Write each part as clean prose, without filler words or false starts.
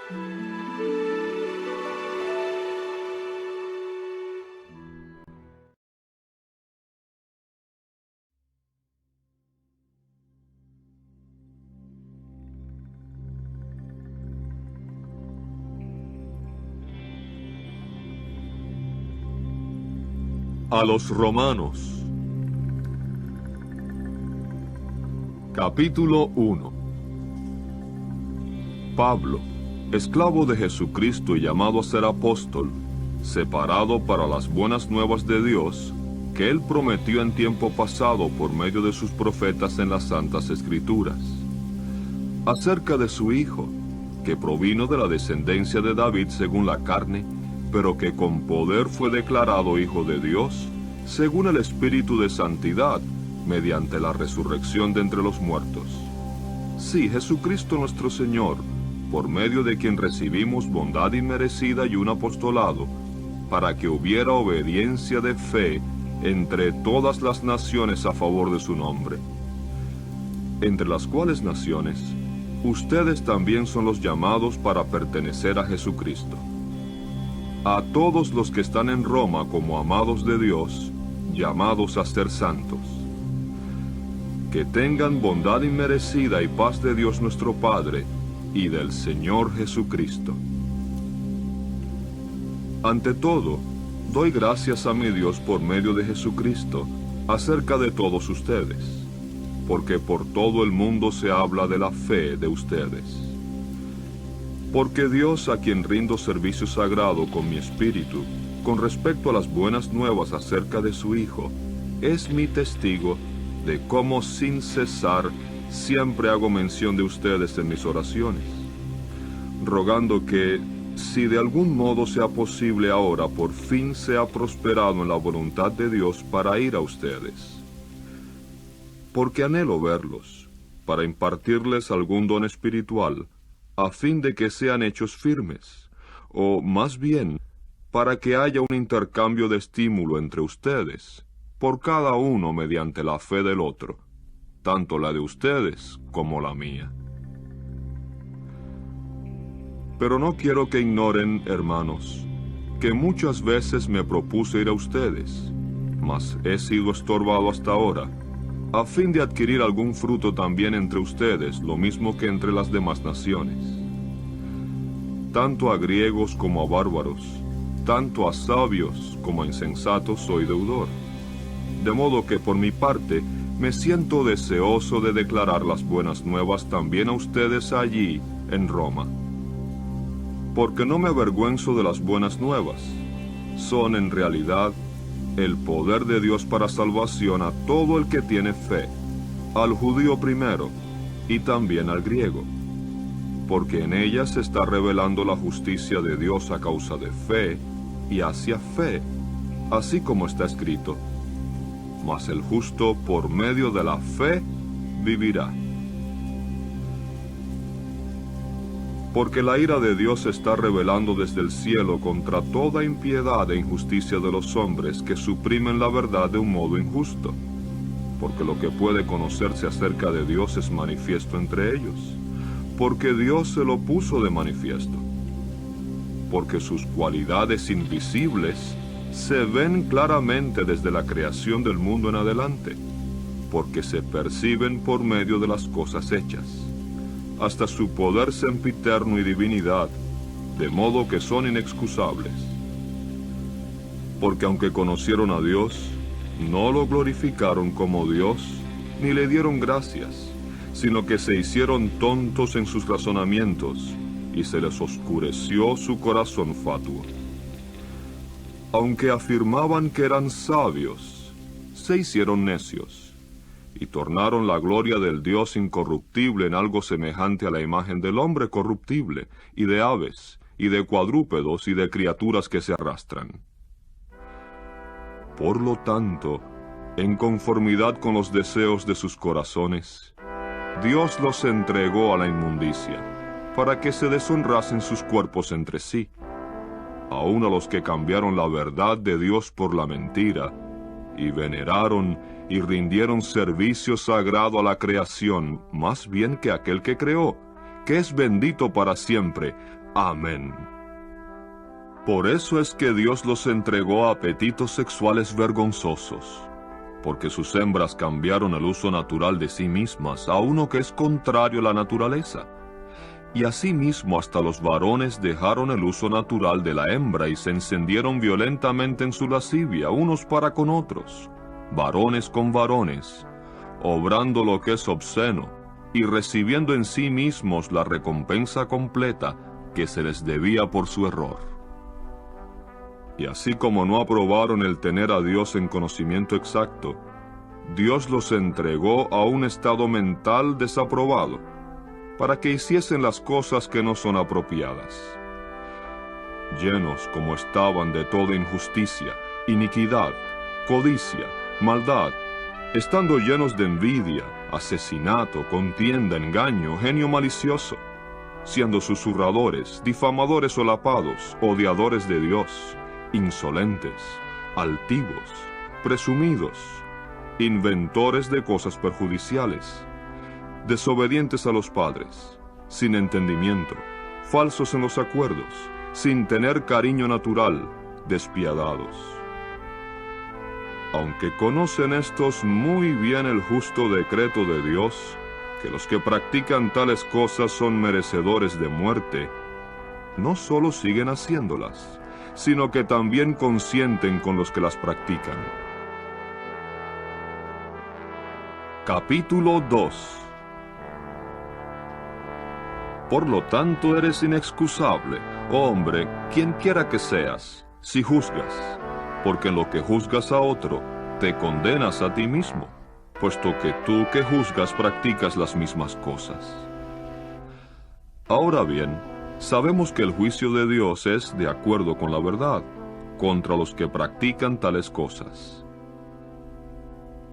A los Romanos. Capítulo 1. Pablo, esclavo de Jesucristo y llamado a ser apóstol, separado para las buenas nuevas de Dios, que Él prometió en tiempo pasado por medio de sus profetas en las Santas Escrituras, acerca de su Hijo, que provino de la descendencia de David según la carne, pero que con poder fue declarado Hijo de Dios, según el Espíritu de Santidad, mediante la resurrección de entre los muertos. Sí, Jesucristo nuestro Señor, por medio de quien recibimos bondad inmerecida y un apostolado, para que hubiera obediencia de fe entre todas las naciones a favor de su nombre. Entre las cuales naciones, ustedes también son los llamados para pertenecer a Jesucristo. A todos los que están en Roma como amados de Dios, llamados a ser santos. Que tengan bondad inmerecida y paz de Dios nuestro Padre y del Señor Jesucristo. Ante todo, doy gracias a mi Dios por medio de Jesucristo acerca de todos ustedes, porque por todo el mundo se habla de la fe de ustedes. Porque Dios, a quien rindo servicio sagrado con mi espíritu, con respecto a las buenas nuevas acerca de su Hijo, es mi testigo de cómo sin cesar siempre hago mención de ustedes en mis oraciones, rogando que, si de algún modo sea posible ahora, por fin sea prosperado en la voluntad de Dios para ir a ustedes. Porque anhelo verlos, para impartirles algún don espiritual, a fin de que sean hechos firmes, o más bien, para que haya un intercambio de estímulo entre ustedes, por cada uno mediante la fe del otro, tanto la de ustedes como la mía. Pero no quiero que ignoren, hermanos, que muchas veces me propuse ir a ustedes, mas he sido estorbado hasta ahora, a fin de adquirir algún fruto también entre ustedes, lo mismo que entre las demás naciones. Tanto a griegos como a bárbaros, tanto a sabios como a insensatos soy deudor. De modo que por mi parte me siento deseoso de declarar las buenas nuevas también a ustedes allí en Roma. Porque no me avergüenzo de las buenas nuevas. Son en realidad el poder de Dios para salvación a todo el que tiene fe, al judío primero y también al griego, porque en ella se está revelando la justicia de Dios a causa de fe y hacia fe, así como está escrito: mas el justo por medio de la fe vivirá. Porque la ira de Dios se está revelando desde el cielo contra toda impiedad e injusticia de los hombres que suprimen la verdad de un modo injusto, porque lo que puede conocerse acerca de Dios es manifiesto entre ellos, porque Dios se lo puso de manifiesto, porque sus cualidades invisibles se ven claramente desde la creación del mundo en adelante, porque se perciben por medio de las cosas hechas, hasta su poder sempiterno y divinidad, de modo que son inexcusables. Porque aunque conocieron a Dios, no lo glorificaron como Dios, ni le dieron gracias, sino que se hicieron tontos en sus razonamientos, y se les oscureció su corazón fatuo. Aunque afirmaban que eran sabios, se hicieron necios, y tornaron la gloria del Dios incorruptible en algo semejante a la imagen del hombre corruptible, y de aves, y de cuadrúpedos, y de criaturas que se arrastran. Por lo tanto, en conformidad con los deseos de sus corazones, Dios los entregó a la inmundicia, para que se deshonrasen sus cuerpos entre sí, aun a los que cambiaron la verdad de Dios por la mentira, y veneraron y rindieron servicio sagrado a la creación, más bien que aquel que creó, que es bendito para siempre. Amén. Por eso es que Dios los entregó a apetitos sexuales vergonzosos, porque sus hembras cambiaron el uso natural de sí mismas a uno que es contrario a la naturaleza. Y asimismo hasta los varones dejaron el uso natural de la hembra y se encendieron violentamente en su lascivia unos para con otros, varones con varones, obrando lo que es obsceno, y recibiendo en sí mismos la recompensa completa que se les debía por su error. Y así como no aprobaron el tener a Dios en conocimiento exacto, Dios los entregó a un estado mental desaprobado, para que hiciesen las cosas que no son apropiadas. Llenos como estaban de toda injusticia, iniquidad, codicia, maldad, estando llenos de envidia, asesinato, contienda, engaño, genio malicioso, siendo susurradores, difamadores solapados, odiadores de Dios, insolentes, altivos, presumidos, inventores de cosas perjudiciales, desobedientes a los padres, sin entendimiento, falsos en los acuerdos, sin tener cariño natural, despiadados. Aunque conocen estos muy bien el justo decreto de Dios, que los que practican tales cosas son merecedores de muerte, no solo siguen haciéndolas, sino que también consienten con los que las practican. Capítulo 2. Por lo tanto eres inexcusable, oh hombre, quien quiera que seas, si juzgas, porque en lo que juzgas a otro, te condenas a ti mismo, puesto que tú que juzgas practicas las mismas cosas. Ahora bien, sabemos que el juicio de Dios es de acuerdo con la verdad, contra los que practican tales cosas.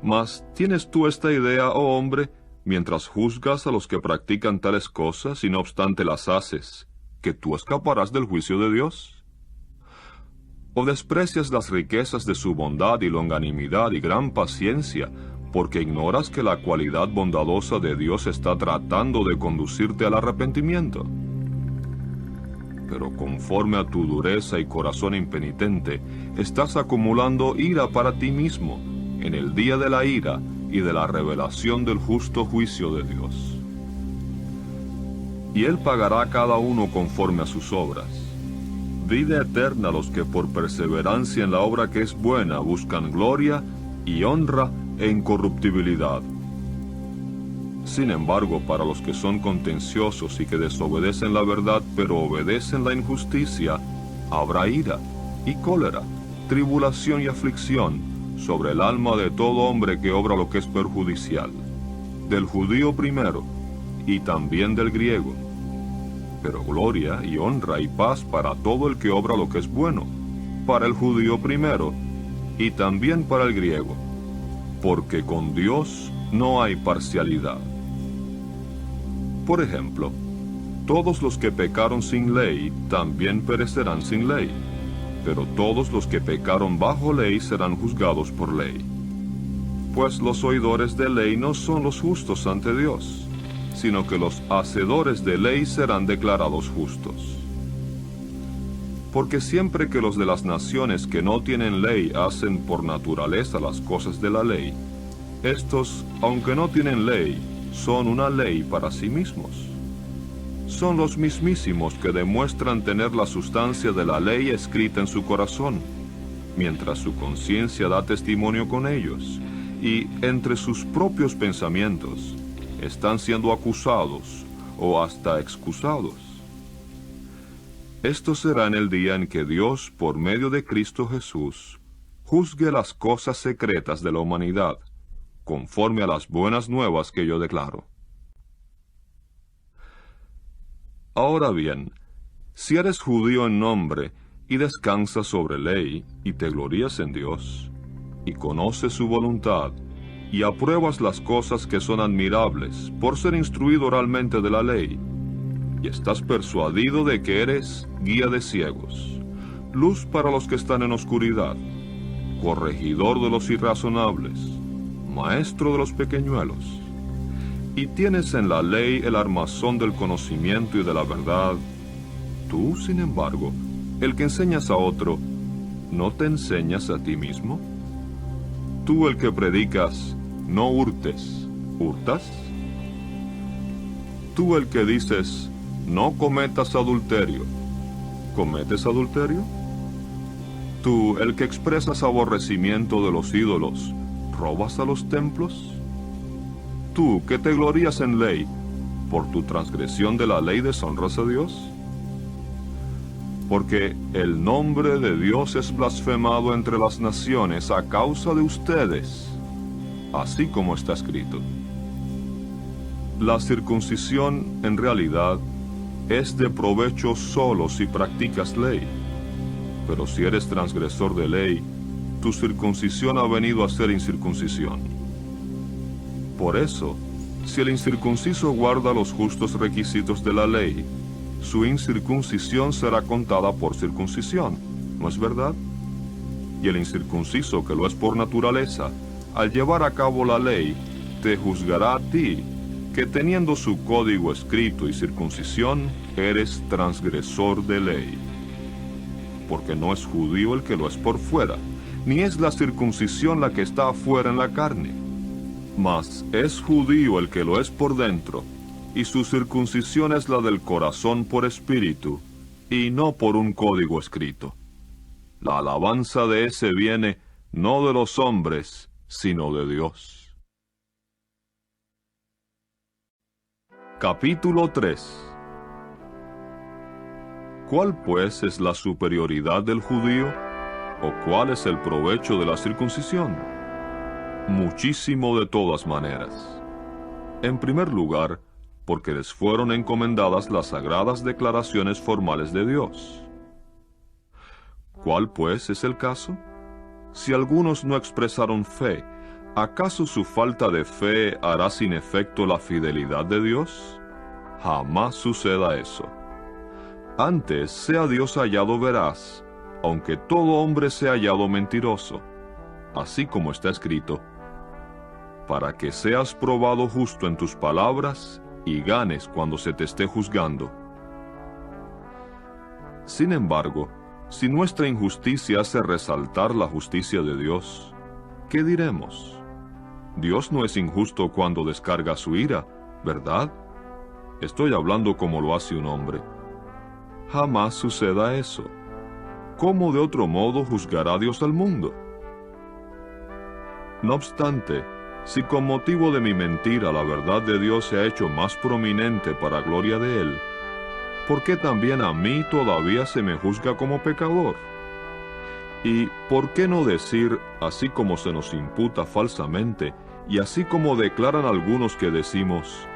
Mas, ¿tienes tú esta idea, oh hombre, mientras juzgas a los que practican tales cosas y no obstante las haces, que tú escaparás del juicio de Dios? ¿O desprecias las riquezas de su bondad y longanimidad y gran paciencia, porque ignoras que la cualidad bondadosa de Dios está tratando de conducirte al arrepentimiento? Pero conforme a tu dureza y corazón impenitente, estás acumulando ira para ti mismo, en el día de la ira y de la revelación del justo juicio de Dios. Y Él pagará a cada uno conforme a sus obras. Vida eterna a los que por perseverancia en la obra que es buena buscan gloria y honra e incorruptibilidad. Sin embargo, para los que son contenciosos y que desobedecen la verdad pero obedecen la injusticia, habrá ira y cólera, tribulación y aflicción sobre el alma de todo hombre que obra lo que es perjudicial, del judío primero y también del griego, pero gloria y honra y paz para todo el que obra lo que es bueno, para el judío primero y también para el griego, porque con Dios no hay parcialidad. Por ejemplo, todos los que pecaron sin ley también perecerán sin ley, pero todos los que pecaron bajo ley serán juzgados por ley. Pues los oidores de ley no son los justos ante Dios, sino que los hacedores de ley serán declarados justos. Porque siempre que los de las naciones que no tienen ley hacen por naturaleza las cosas de la ley, estos, aunque no tienen ley, son una ley para sí mismos. Son los mismísimos que demuestran tener la sustancia de la ley escrita en su corazón, mientras su conciencia da testimonio con ellos, y entre sus propios pensamientos están siendo acusados o hasta excusados. Esto será en el día en que Dios, por medio de Cristo Jesús, juzgue las cosas secretas de la humanidad, conforme a las buenas nuevas que yo declaro. Ahora bien, si eres judío en nombre, y descansas sobre ley, y te glorías en Dios, y conoces su voluntad, y apruebas las cosas que son admirables, por ser instruido oralmente de la ley, y estás persuadido de que eres guía de ciegos, luz para los que están en oscuridad, corregidor de los irrazonables, maestro de los pequeñuelos, y tienes en la ley el armazón del conocimiento y de la verdad, Tú, sin embargo, el que enseñas a otro, ¿no te enseñas a ti mismo? Tú, el que predicas, no hurtes, ¿hurtas? Tú, el que dices, no cometas adulterio, ¿cometes adulterio? Tú, el que expresas aborrecimiento de los ídolos, ¿robas a los templos? Tú, que te glorías en ley, ¿por tu transgresión de la ley deshonras a Dios? Porque el nombre de Dios es blasfemado entre las naciones a causa de ustedes, así como está escrito. La circuncisión, en realidad, es de provecho solo si practicas ley. Pero si eres transgresor de ley, tu circuncisión ha venido a ser incircuncisión. Por eso, si el incircunciso guarda los justos requisitos de la ley, su incircuncisión será contada por circuncisión, ¿no es verdad? Y el incircunciso, que lo es por naturaleza, al llevar a cabo la ley, te juzgará a ti, que teniendo su código escrito y circuncisión, eres transgresor de ley. Porque no es judío el que lo es por fuera, ni es la circuncisión la que está afuera en la carne, mas es judío el que lo es por dentro, y su circuncisión es la del corazón por espíritu, y no por un código escrito. La alabanza de ese viene no de los hombres, sino de Dios. Capítulo 3. ¿Cuál pues es la superioridad del judío? ¿O cuál es el provecho de la circuncisión? Muchísimo de todas maneras. En primer lugar, porque les fueron encomendadas las sagradas declaraciones formales de Dios. ¿Cuál pues es el caso? Si algunos no expresaron fe, ¿acaso su falta de fe hará sin efecto la fidelidad de Dios? Jamás suceda eso. Antes sea Dios hallado veraz, aunque todo hombre sea hallado mentiroso, así como está escrito, para que seas probado justo en tus palabras y ganes cuando se te esté juzgando. Sin embargo, si nuestra injusticia hace resaltar la justicia de Dios, ¿qué diremos? Dios no es injusto cuando descarga su ira, ¿verdad? Estoy hablando como lo hace un hombre. Jamás suceda eso. ¿Cómo de otro modo juzgará Dios al mundo? No obstante, si con motivo de mi mentira la verdad de Dios se ha hecho más prominente para gloria de Él, ¿por qué también a mí todavía se me juzga como pecador? ¿Y por qué no decir, así como se nos imputa falsamente, y así como declaran algunos que decimos,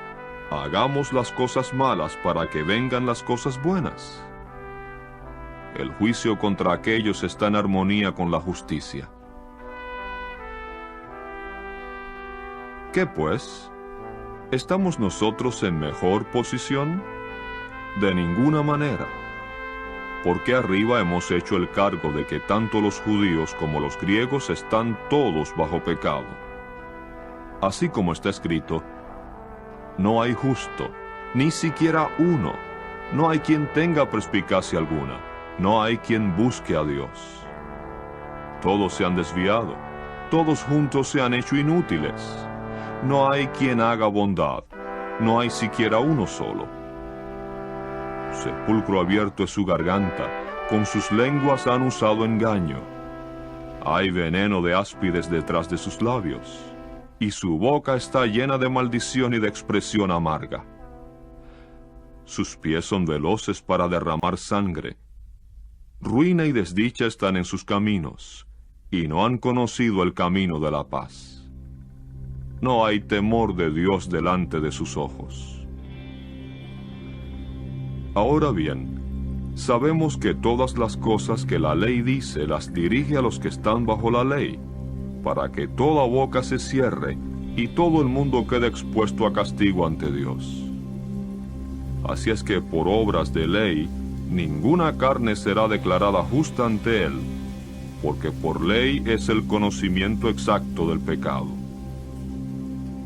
hagamos las cosas malas para que vengan las cosas buenas? El juicio contra aquellos está en armonía con la justicia. ¿Qué pues? ¿Estamos nosotros en mejor posición? De ninguna manera. Porque arriba hemos hecho el cargo de que tanto los judíos como los griegos están todos bajo pecado. Así como está escrito, no hay justo, ni siquiera uno. No hay quien tenga perspicacia alguna. No hay quien busque a Dios. Todos se han desviado. Todos juntos se han hecho inútiles. No hay quien haga bondad, no hay siquiera uno solo. Sepulcro abierto es su garganta, con sus lenguas han usado engaño. Hay veneno de áspides detrás de sus labios, y su boca está llena de maldición y de expresión amarga. Sus pies son veloces para derramar sangre. Ruina y desdicha están en sus caminos, y no han conocido el camino de la paz. No hay temor de Dios delante de sus ojos. Ahora bien, sabemos que todas las cosas que la ley dice las dirige a los que están bajo la ley, para que toda boca se cierre y todo el mundo quede expuesto a castigo ante Dios. Así es que por obras de ley, ninguna carne será declarada justa ante Él, porque por ley es el conocimiento exacto del pecado.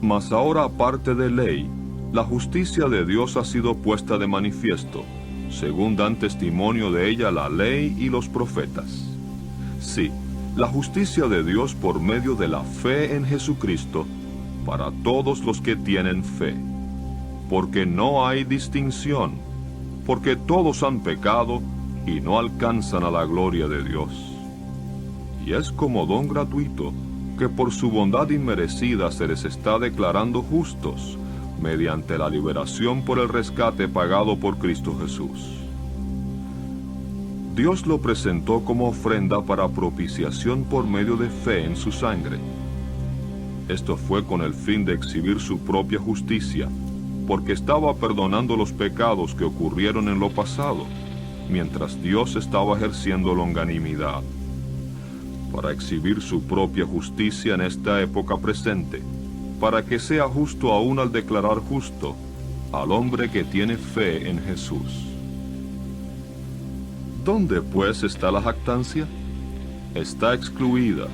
Mas ahora, aparte de ley, la justicia de Dios ha sido puesta de manifiesto, según dan testimonio de ella la ley y los profetas. Sí, la justicia de Dios por medio de la fe en Jesucristo para todos los que tienen fe. Porque no hay distinción, porque todos han pecado y no alcanzan a la gloria de Dios. Y es como don gratuito que por su bondad inmerecida se les está declarando justos, mediante la liberación por el rescate pagado por Cristo Jesús. Dios lo presentó como ofrenda para propiciación por medio de fe en su sangre. Esto fue con el fin de exhibir su propia justicia, porque estaba perdonando los pecados que ocurrieron en lo pasado, mientras Dios estaba ejerciendo longanimidad, para exhibir su propia justicia en esta época presente, para que sea justo aún al declarar justo al hombre que tiene fe en Jesús. ¿Dónde pues está la jactancia? Está excluida.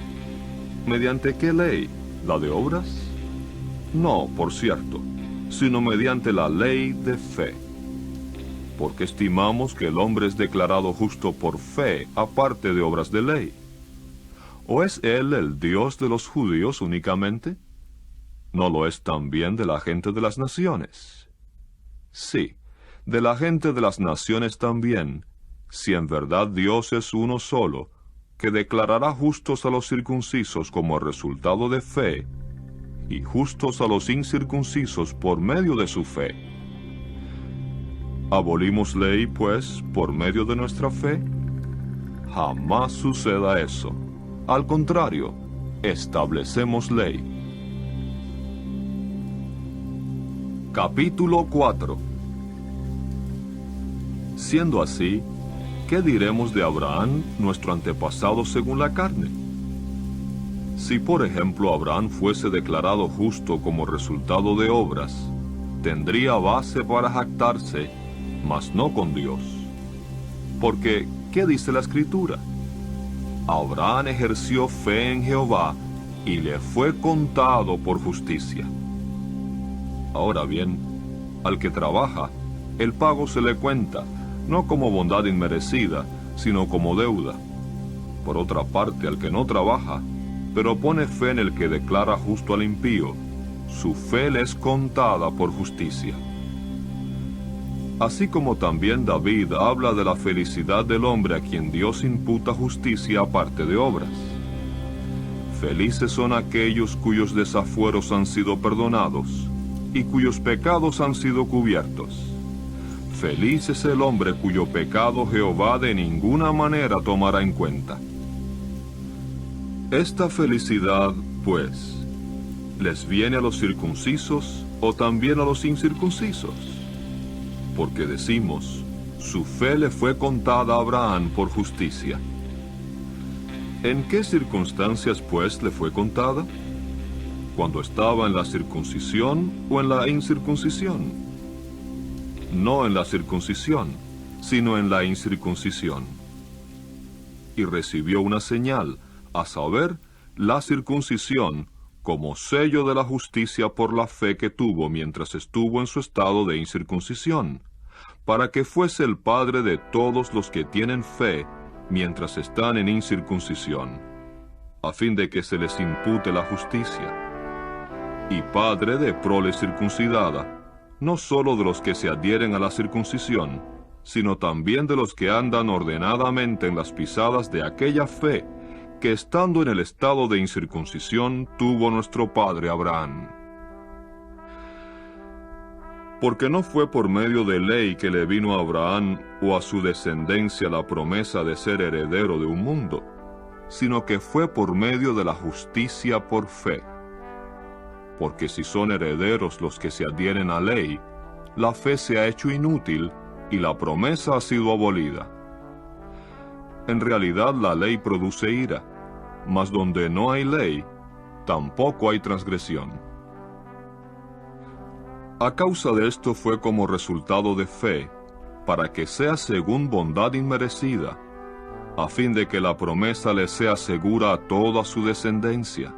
¿Mediante qué ley? ¿La de obras? No, por cierto, sino mediante la ley de fe. Porque estimamos que el hombre es declarado justo por fe, aparte de obras de ley. ¿O es él el Dios de los judíos únicamente? ¿No lo es también de la gente de las naciones? Sí, de la gente de las naciones también, si en verdad Dios es uno solo, que declarará justos a los circuncisos como resultado de fe, y justos a los incircuncisos por medio de su fe. ¿Abolimos ley, pues, por medio de nuestra fe? Jamás suceda eso. Al contrario, establecemos ley. Capítulo 4. Siendo así, ¿qué diremos de Abraham, nuestro antepasado según la carne? Si por ejemplo Abraham fuese declarado justo como resultado de obras, tendría base para jactarse, mas no con Dios. Porque, ¿qué dice la Escritura? Abraham ejerció fe en Jehová y le fue contado por justicia. Ahora bien, al que trabaja, el pago se le cuenta, no como bondad inmerecida, sino como deuda. Por otra parte, al que no trabaja, pero pone fe en el que declara justo al impío, su fe le es contada por justicia. Así como también David habla de la felicidad del hombre a quien Dios imputa justicia aparte de obras. Felices son aquellos cuyos desafueros han sido perdonados y cuyos pecados han sido cubiertos. Feliz es el hombre cuyo pecado Jehová de ninguna manera tomará en cuenta. Esta felicidad, pues, ¿les viene a los circuncisos o también a los incircuncisos? Porque decimos, su fe le fue contada a Abraham por justicia. ¿En qué circunstancias, pues, le fue contada? ¿Cuando estaba en la circuncisión o en la incircuncisión? No en la circuncisión, sino en la incircuncisión. Y recibió una señal, a saber, la circuncisión, como sello de la justicia por la fe que tuvo mientras estuvo en su estado de incircuncisión, para que fuese el padre de todos los que tienen fe mientras están en incircuncisión, a fin de que se les impute la justicia, y padre de prole circuncidada, no sólo de los que se adhieren a la circuncisión, sino también de los que andan ordenadamente en las pisadas de aquella fe que estando en el estado de incircuncisión tuvo nuestro padre Abraham. Porque no fue por medio de ley que le vino a Abraham o a su descendencia la promesa de ser heredero de un mundo, sino que fue por medio de la justicia por fe. Porque si son herederos los que se adhieren a ley, la fe se ha hecho inútil y la promesa ha sido abolida. En realidad la ley produce ira, mas donde no hay ley, tampoco hay transgresión. A causa de esto fue como resultado de fe, para que sea según bondad inmerecida, a fin de que la promesa le sea segura a toda su descendencia,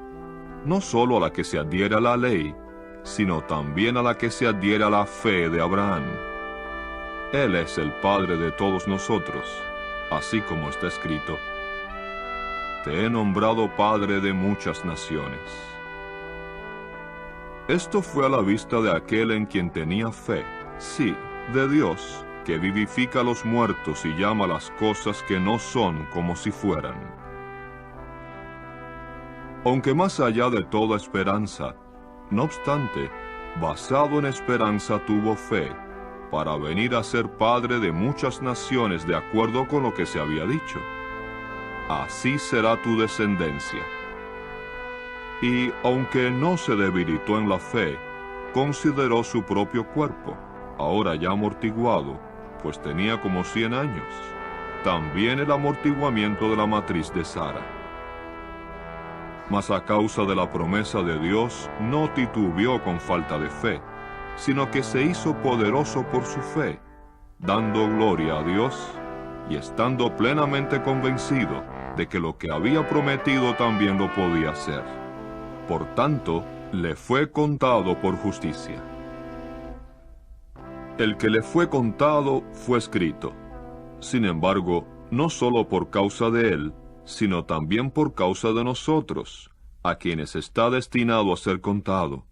no sólo a la que se adhiere a la ley, sino también a la que se adhiere a la fe de Abraham. Él es el Padre de todos nosotros, así como está escrito: Te he nombrado Padre de muchas naciones. Esto fue a la vista de aquel en quien tenía fe, sí, de Dios, que vivifica a los muertos y llama las cosas que no son como si fueran. Aunque más allá de toda esperanza, no obstante, basado en esperanza tuvo fe, para venir a ser padre de muchas naciones de acuerdo con lo que se había dicho: Así será tu descendencia. Y aunque no se debilitó en la fe, consideró su propio cuerpo, ahora ya amortiguado, pues tenía como 100 años, también el amortiguamiento de la matriz de Sara. Mas a causa de la promesa de Dios, no titubeó con falta de fe, sino que se hizo poderoso por su fe, dando gloria a Dios y estando plenamente convencido de que lo que había prometido también lo podía hacer. Por tanto, le fue contado por justicia. El que le fue contado fue escrito. Sin embargo, no solo por causa de él, sino también por causa de nosotros, a quienes está destinado a ser contado,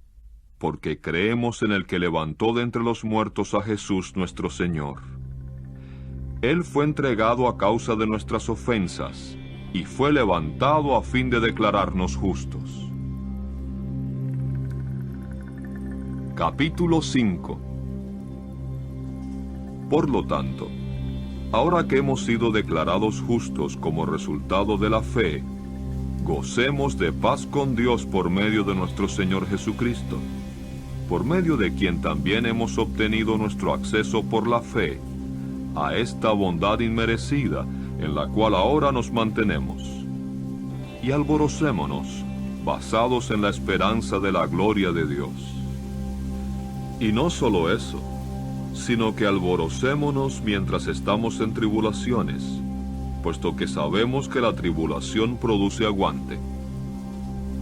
porque creemos en el que levantó de entre los muertos a Jesús nuestro Señor. Él fue entregado a causa de nuestras ofensas, y fue levantado a fin de declararnos justos. Capítulo 5. Por lo tanto, ahora que hemos sido declarados justos como resultado de la fe, gocemos de paz con Dios por medio de nuestro Señor Jesucristo, por medio de quien también hemos obtenido nuestro acceso por la fe a esta bondad inmerecida en la cual ahora nos mantenemos. Y alborocémonos, basados en la esperanza de la gloria de Dios. Y no solo eso, sino que alborocémonos mientras estamos en tribulaciones, puesto que sabemos que la tribulación produce aguante.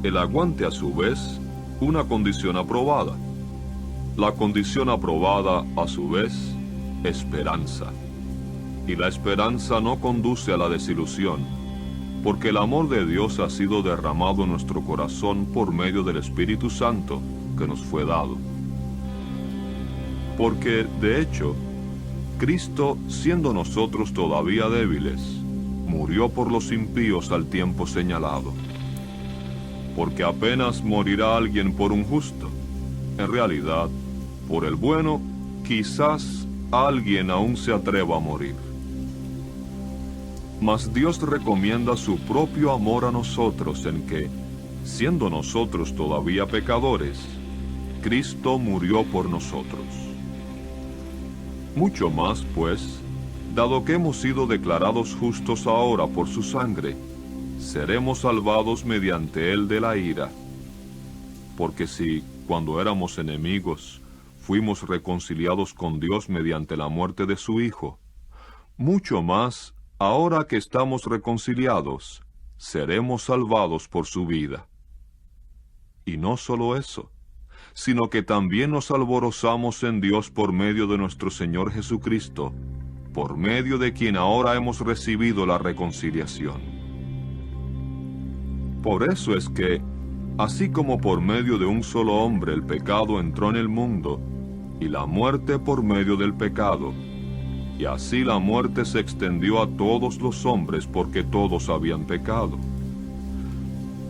El aguante, a su vez, una condición aprobada. La condición aprobada, a su vez, esperanza. Y la esperanza no conduce a la desilusión, porque el amor de Dios ha sido derramado en nuestro corazón por medio del Espíritu Santo que nos fue dado. Porque, de hecho, Cristo, siendo nosotros todavía débiles, murió por los impíos al tiempo señalado. Porque apenas morirá alguien por un justo. En realidad, por el bueno, quizás alguien aún se atreva a morir. Mas Dios recomienda su propio amor a nosotros en que, siendo nosotros todavía pecadores, Cristo murió por nosotros. Mucho más, pues, dado que hemos sido declarados justos ahora por su sangre, seremos salvados mediante él de la ira. Porque si, cuando éramos enemigos, fuimos reconciliados con Dios mediante la muerte de su Hijo, mucho más, ahora que estamos reconciliados, seremos salvados por su vida. Y no solo eso, sino que también nos alborozamos en Dios por medio de nuestro Señor Jesucristo, por medio de quien ahora hemos recibido la reconciliación. Por eso es que, así como por medio de un solo hombre el pecado entró en el mundo, y la muerte por medio del pecado, y así la muerte se extendió a todos los hombres porque todos habían pecado.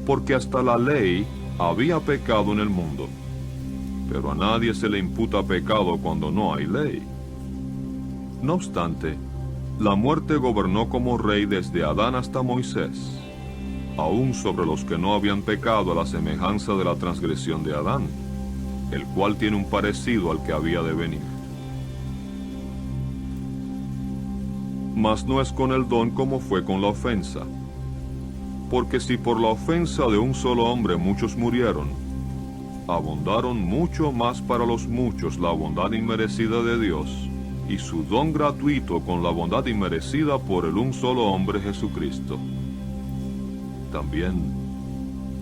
Porque hasta la ley había pecado en el mundo, pero a nadie se le imputa pecado cuando no hay ley. No obstante, la muerte gobernó como rey desde Adán hasta Moisés, aún sobre los que no habían pecado a la semejanza de la transgresión de Adán, el cual tiene un parecido al que había de venir. Mas no es con el don como fue con la ofensa. Porque si por la ofensa de un solo hombre muchos murieron, abundaron mucho más para los muchos la bondad inmerecida de Dios, y su don gratuito con la bondad inmerecida por el un solo hombre Jesucristo. También,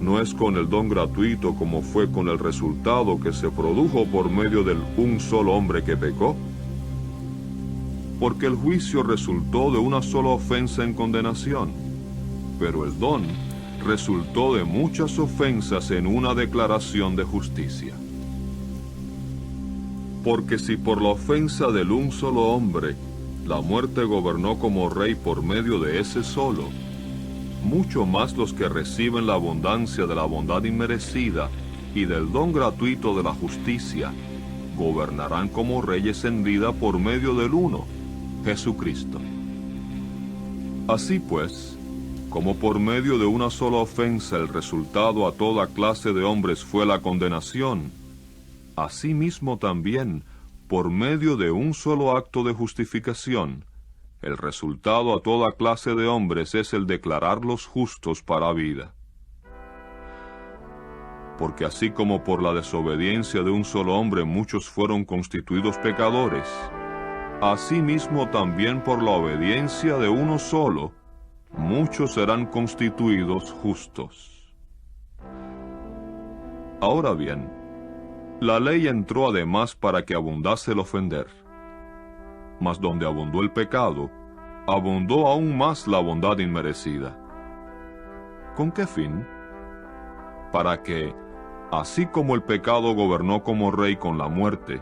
no es con el don gratuito como fue con el resultado que se produjo por medio del un solo hombre que pecó. porque el juicio resultó de una sola ofensa en condenación, pero el don resultó de muchas ofensas en una declaración de justicia. Porque si por la ofensa del un solo hombre la muerte gobernó como rey por medio de ese solo, mucho más los que reciben la abundancia de la bondad inmerecida y del don gratuito de la justicia, gobernarán como reyes en vida por medio del uno, Jesucristo. Así pues, como por medio de una sola ofensa el resultado a toda clase de hombres fue la condenación, asimismo también, por medio de un solo acto de justificación, el resultado a toda clase de hombres es el declararlos justos para vida. Porque así como por la desobediencia de un solo hombre muchos fueron constituidos pecadores, asimismo también por la obediencia de uno solo, muchos serán constituidos justos. Ahora bien, la ley entró además para que abundase el ofender. Mas donde abundó el pecado, abundó aún más la bondad inmerecida. ¿Con qué fin? Para que, así como el pecado gobernó como rey con la muerte,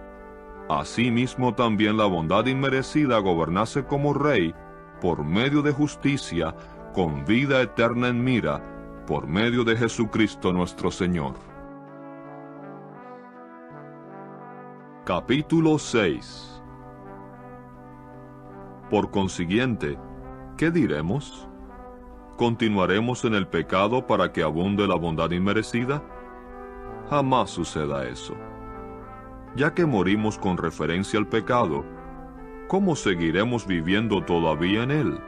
asimismo también la bondad inmerecida gobernase como rey por medio de justicia, con vida eterna en mira, por medio de Jesucristo nuestro Señor. Capítulo 6. Por consiguiente, ¿qué diremos? ¿Continuaremos en el pecado para que abunde la bondad inmerecida? Jamás suceda eso. Ya que morimos con referencia al pecado, ¿cómo seguiremos viviendo todavía en él?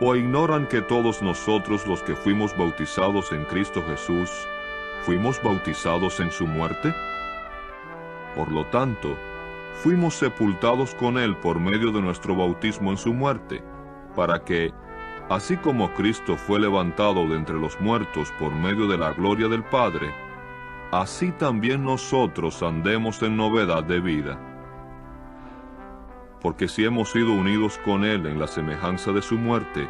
¿O ignoran que todos nosotros los que fuimos bautizados en Cristo Jesús, fuimos bautizados en su muerte? Por lo tanto, fuimos sepultados con él por medio de nuestro bautismo en su muerte, para que, así como Cristo fue levantado de entre los muertos por medio de la gloria del Padre, así también nosotros andemos en novedad de vida. Porque si hemos sido unidos con él en la semejanza de su muerte,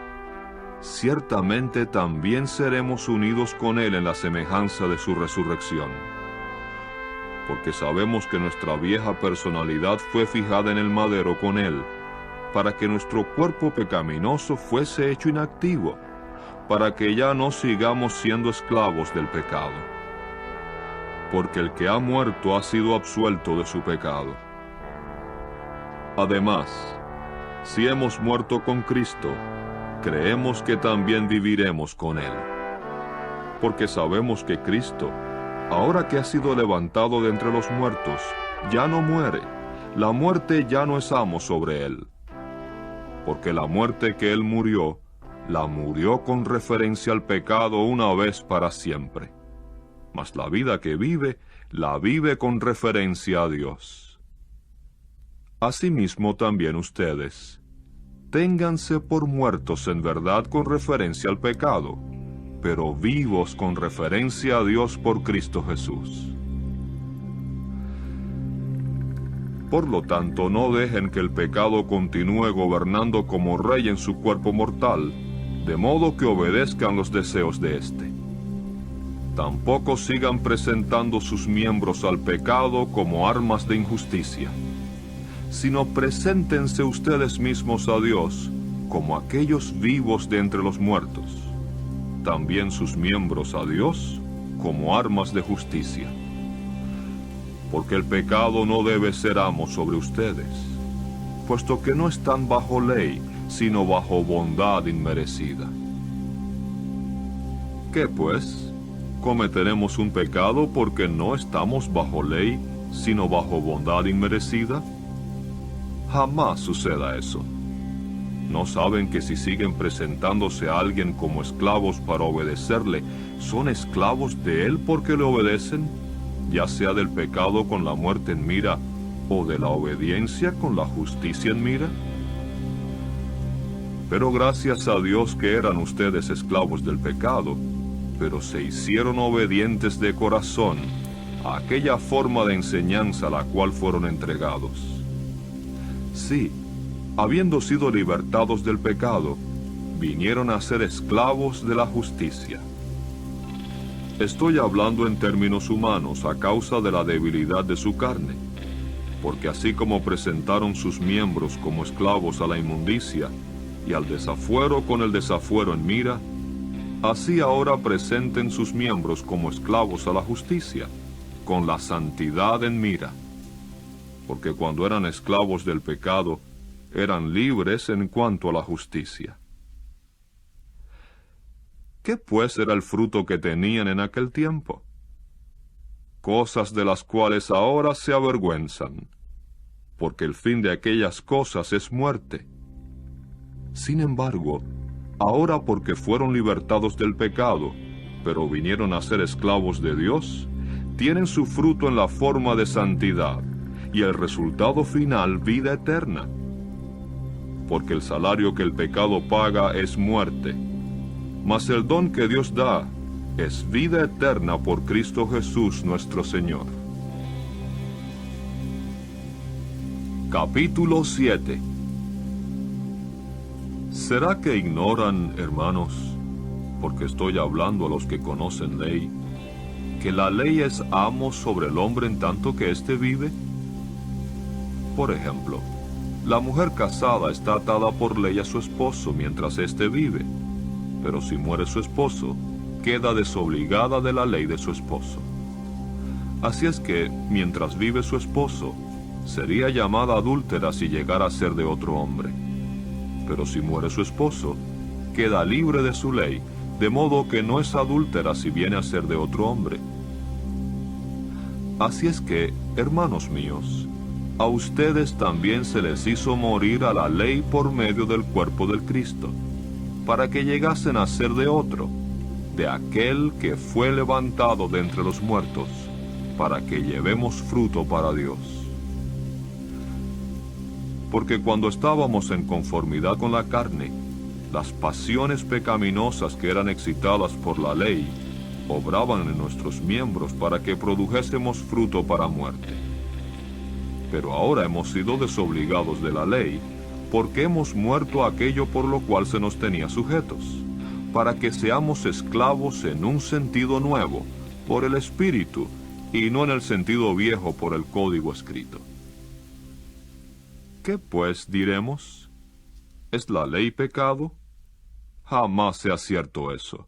ciertamente también seremos unidos con él en la semejanza de su resurrección. Porque sabemos que nuestra vieja personalidad fue fijada en el madero con él, para que nuestro cuerpo pecaminoso fuese hecho inactivo, para que ya no sigamos siendo esclavos del pecado. Porque el que ha muerto ha sido absuelto de su pecado. Además, si hemos muerto con Cristo, creemos que también viviremos con él. Porque sabemos que Cristo, ahora que ha sido levantado de entre los muertos, ya no muere. La muerte ya no es amo sobre él. Porque la muerte que él murió, la murió con referencia al pecado una vez para siempre. Mas la vida que vive, la vive con referencia a Dios. Asimismo también ustedes, ténganse por muertos en verdad con referencia al pecado, pero vivos con referencia a Dios por Cristo Jesús. Por lo tanto, no dejen que el pecado continúe gobernando como rey en su cuerpo mortal, de modo que obedezcan los deseos de éste. Tampoco sigan presentando sus miembros al pecado como armas de injusticia, sino preséntense ustedes mismos a Dios como aquellos vivos de entre los muertos, también sus miembros a Dios como armas de justicia. Porque el pecado no debe ser amo sobre ustedes, puesto que no están bajo ley, sino bajo bondad inmerecida. ¿Qué pues? ¿Cometeremos un pecado porque no estamos bajo ley, sino bajo bondad inmerecida? Jamás suceda eso. ¿No saben que si siguen presentándose a alguien como esclavos para obedecerle, son esclavos de él porque le obedecen, ya sea del pecado con la muerte en mira, o de la obediencia con la justicia en mira? Pero gracias a Dios que eran ustedes esclavos del pecado, pero se hicieron obedientes de corazón a aquella forma de enseñanza a la cual fueron entregados. Sí, habiendo sido libertados del pecado, vinieron a ser esclavos de la justicia. Estoy hablando en términos humanos a causa de la debilidad de su carne, porque así como presentaron sus miembros como esclavos a la inmundicia y al desafuero con el desafuero en mira, así ahora presenten sus miembros como esclavos a la justicia, con la santidad en mira. Porque cuando eran esclavos del pecado, eran libres en cuanto a la justicia. ¿Qué pues era el fruto que tenían en aquel tiempo? Cosas de las cuales ahora se avergüenzan, porque el fin de aquellas cosas es muerte. Sin embargo, ahora porque fueron libertados del pecado, pero vinieron a ser esclavos de Dios, tienen su fruto en la forma de santidad, y el resultado final vida eterna. Porque el salario que el pecado paga es muerte, mas el don que Dios da es vida eterna por Cristo Jesús nuestro Señor. Capítulo 7. ¿Será que ignoran, hermanos, porque estoy hablando a los que conocen ley, que la ley es amo sobre el hombre en tanto que éste vive? Por ejemplo, la mujer casada está atada por ley a su esposo mientras éste vive, pero si muere su esposo, queda desobligada de la ley de su esposo. Así es que, mientras vive su esposo, sería llamada adúltera si llegara a ser de otro hombre. Pero si muere su esposo, queda libre de su ley, de modo que no es adúltera si viene a ser de otro hombre. Así es que, hermanos míos, a ustedes también se les hizo morir a la ley por medio del cuerpo del Cristo, para que llegasen a ser de otro, de aquel que fue levantado de entre los muertos, para que llevemos fruto para Dios. Porque cuando estábamos en conformidad con la carne, las pasiones pecaminosas que eran excitadas por la ley, obraban en nuestros miembros para que produjésemos fruto para muerte. Pero ahora hemos sido desobligados de la ley, porque hemos muerto a aquello por lo cual se nos tenía sujetos, para que seamos esclavos en un sentido nuevo, por el Espíritu, y no en el sentido viejo por el código escrito. ¿Qué pues diremos? ¿Es la ley pecado? Jamás sea cierto eso.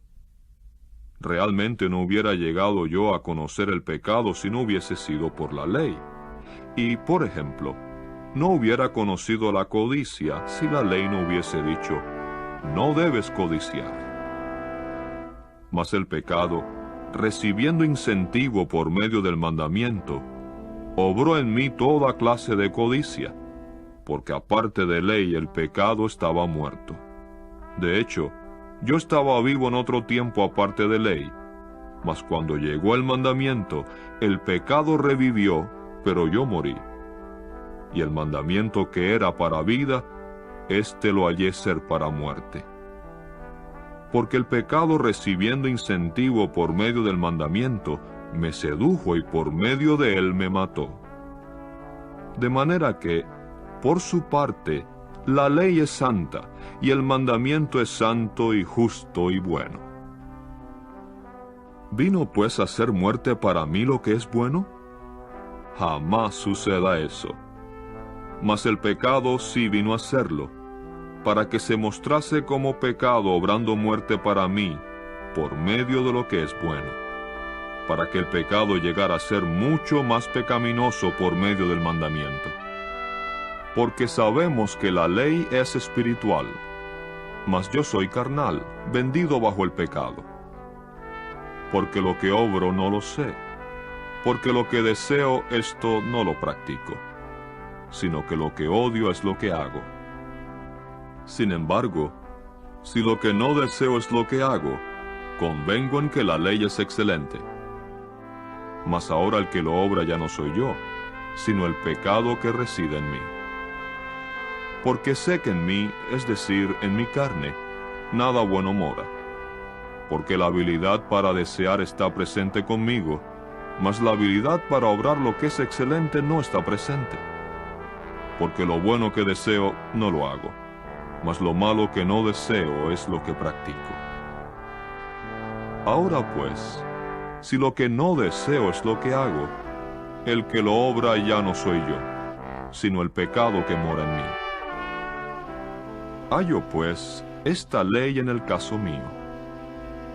Realmente no hubiera llegado yo a conocer el pecado si no hubiese sido por la ley. Y, por ejemplo, no hubiera conocido la codicia si la ley no hubiese dicho, no debes codiciar. Mas el pecado, recibiendo incentivo por medio del mandamiento, obró en mí toda clase de codicia, porque aparte de ley el pecado estaba muerto. De hecho, yo estaba vivo en otro tiempo aparte de ley, mas cuando llegó el mandamiento, el pecado revivió, pero yo morí. Y el mandamiento que era para vida, éste lo hallé ser para muerte. Porque el pecado, recibiendo incentivo por medio del mandamiento, me sedujo y por medio de él me mató. De manera que, por su parte, la ley es santa, y el mandamiento es santo y justo y bueno. ¿Vino pues a ser muerte para mí lo que es bueno? Jamás suceda eso. Mas el pecado sí vino a serlo, para que se mostrase como pecado obrando muerte para mí, por medio de lo que es bueno, para que el pecado llegara a ser mucho más pecaminoso por medio del mandamiento. Porque sabemos que la ley es espiritual, mas yo soy carnal, vendido bajo el pecado. Porque lo que obro no lo sé, porque lo que deseo esto no lo practico, sino que lo que odio es lo que hago. Sin embargo, si lo que no deseo es lo que hago, convengo en que la ley es excelente. Mas ahora el que lo obra ya no soy yo, sino el pecado que reside en mí. Porque sé que en mí, es decir, en mi carne, nada bueno mora. Porque la habilidad para desear está presente conmigo, mas la habilidad para obrar lo que es excelente no está presente. porque lo bueno que deseo no lo hago, mas lo malo que no deseo es lo que practico. Ahora pues, si lo que no deseo es lo que hago, el que lo obra ya no soy yo, sino el pecado que mora en mí. Hallo pues esta ley en el caso mío,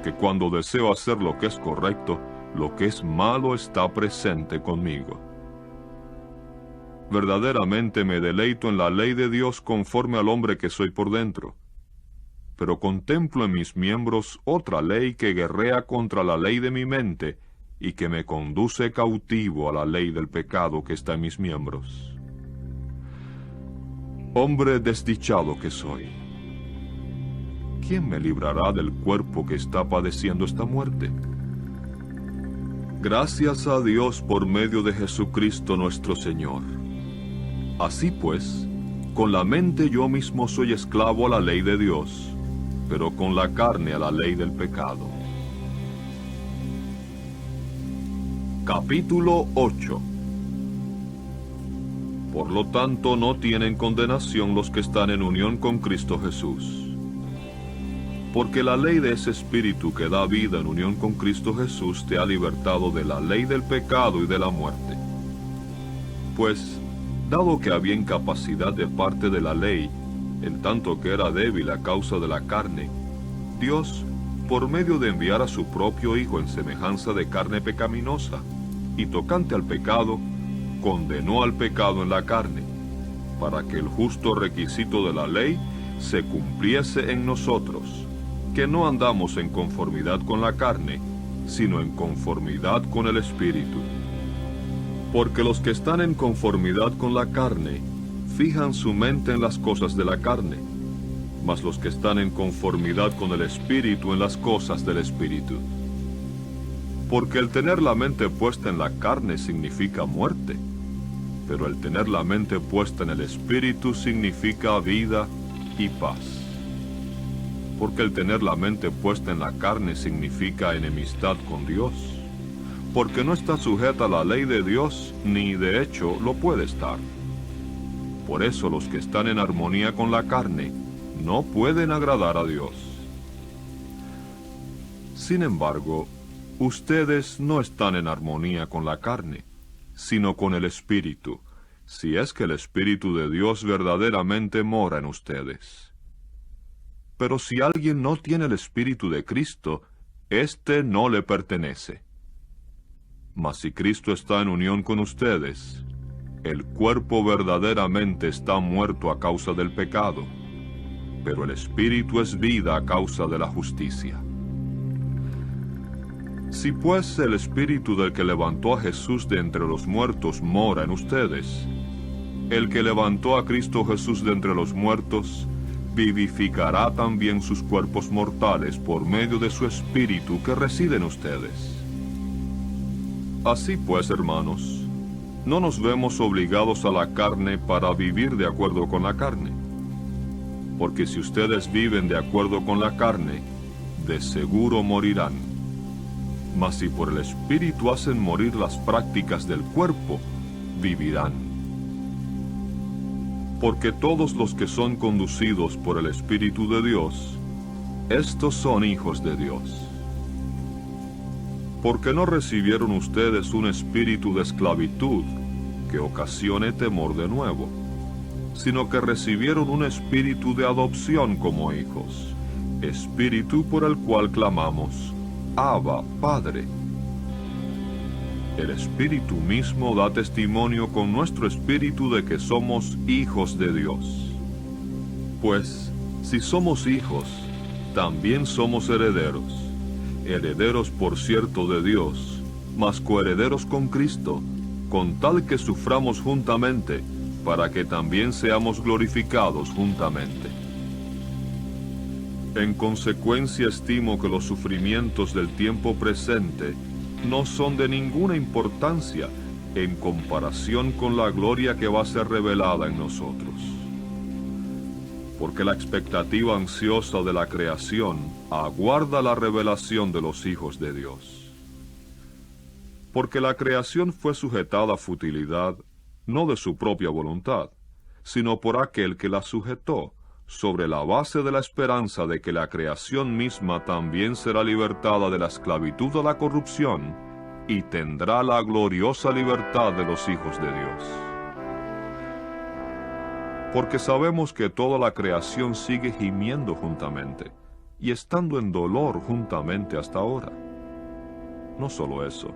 que cuando deseo hacer lo que es correcto, lo que es malo está presente conmigo. Verdaderamente me deleito en la ley de Dios conforme al hombre que soy por dentro, pero contemplo en mis miembros otra ley que guerrea contra la ley de mi mente y que me conduce cautivo a la ley del pecado que está en mis miembros. Hombre desdichado que soy, ¿quién me librará del cuerpo que está padeciendo esta muerte? Gracias a Dios por medio de Jesucristo nuestro Señor. Así pues, con la mente yo mismo soy esclavo a la ley de Dios, pero con la carne a la ley del pecado. Capítulo 8. Por lo tanto, no tienen condenación los que están en unión con Cristo Jesús. Porque la ley de ese Espíritu que da vida en unión con Cristo Jesús te ha libertado de la ley del pecado y de la muerte. Pues, dado que había incapacidad de parte de la ley, en tanto que era débil a causa de la carne, Dios, por medio de enviar a su propio Hijo en semejanza de carne pecaminosa, y tocante al pecado, condenó al pecado en la carne, para que el justo requisito de la ley se cumpliese en nosotros, que no andamos en conformidad con la carne, sino en conformidad con el Espíritu. Porque los que están en conformidad con la carne, fijan su mente en las cosas de la carne, mas los que están en conformidad con el Espíritu en las cosas del Espíritu. Porque el tener la mente puesta en la carne significa muerte, pero el tener la mente puesta en el Espíritu significa vida y paz. Porque el tener la mente puesta en la carne significa enemistad con Dios, porque no está sujeta a la ley de Dios, ni de hecho lo puede estar. Por eso los que están en armonía con la carne no pueden agradar a Dios. Sin embargo, ustedes no están en armonía con la carne, sino con el Espíritu, si es que el Espíritu de Dios verdaderamente mora en ustedes. Pero si alguien no tiene el Espíritu de Cristo, éste no le pertenece. Mas si Cristo está en unión con ustedes, el cuerpo verdaderamente está muerto a causa del pecado, pero el Espíritu es vida a causa de la justicia. Si pues el Espíritu del que levantó a Jesús de entre los muertos mora en ustedes, el que levantó a Cristo Jesús de entre los muertos, vivificará también sus cuerpos mortales por medio de su Espíritu que reside en ustedes. Así pues, hermanos, no nos vemos obligados a la carne para vivir de acuerdo con la carne. Porque si ustedes viven de acuerdo con la carne, de seguro morirán. Mas si por el Espíritu hacen morir las prácticas del cuerpo, vivirán. Porque todos los que son conducidos por el Espíritu de Dios, estos son hijos de Dios. Porque no recibieron ustedes un espíritu de esclavitud que ocasione temor de nuevo, sino que recibieron un espíritu de adopción como hijos, espíritu por el cual clamamos, Abba, Padre. El Espíritu mismo da testimonio con nuestro espíritu de que somos hijos de Dios. Pues, si somos hijos, también somos herederos, herederos por cierto de Dios, mas coherederos con Cristo, con tal que suframos juntamente, para que también seamos glorificados juntamente. En consecuencia estimo que los sufrimientos del tiempo presente no son de ninguna importancia en comparación con la gloria que va a ser revelada en nosotros. Porque la expectativa ansiosa de la creación aguarda la revelación de los hijos de Dios. Porque la creación fue sujetada a futilidad, no de su propia voluntad, sino por aquel que la sujetó, sobre la base de la esperanza de que la creación misma también será libertada de la esclavitud a la corrupción y tendrá la gloriosa libertad de los hijos de Dios. Porque sabemos que toda la creación sigue gimiendo juntamente y estando en dolor juntamente hasta ahora. No solo eso,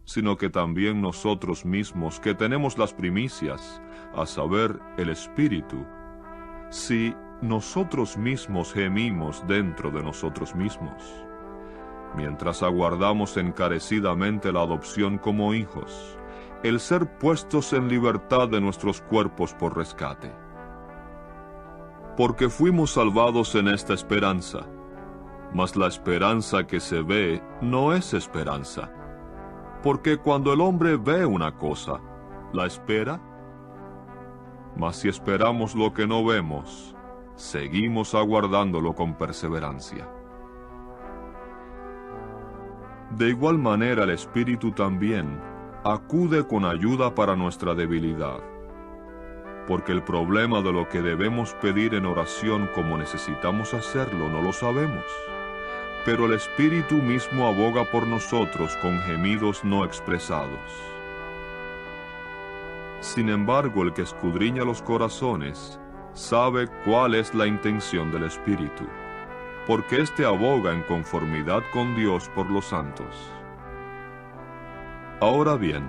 sino que también nosotros mismos, que tenemos las primicias, a saber, el Espíritu, si nosotros mismos gemimos dentro de nosotros mismos, mientras aguardamos encarecidamente la adopción como hijos, el ser puestos en libertad de nuestros cuerpos por rescate. Porque fuimos salvados en esta esperanza, mas la esperanza que se ve no es esperanza. Porque cuando el hombre ve una cosa, ¿la espera? Mas si esperamos lo que no vemos, seguimos aguardándolo con perseverancia. De igual manera el Espíritu también acude con ayuda para nuestra debilidad. Porque el problema de lo que debemos pedir en oración como necesitamos hacerlo no lo sabemos. Pero el Espíritu mismo aboga por nosotros con gemidos no expresados. Sin embargo, el que escudriña los corazones sabe cuál es la intención del Espíritu, porque éste aboga en conformidad con Dios por los santos. Ahora bien,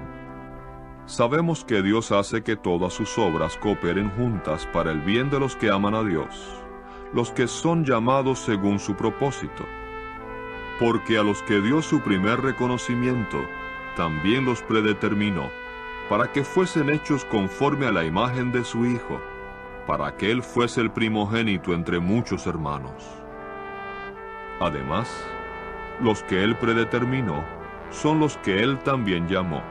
sabemos que Dios hace que todas sus obras cooperen juntas para el bien de los que aman a Dios, los que son llamados según su propósito. Porque a los que dio su primer reconocimiento, también los predeterminó, para que fuesen hechos conforme a la imagen de su Hijo, para que Él fuese el primogénito entre muchos hermanos. Además, los que Él predeterminó, son los que Él también llamó,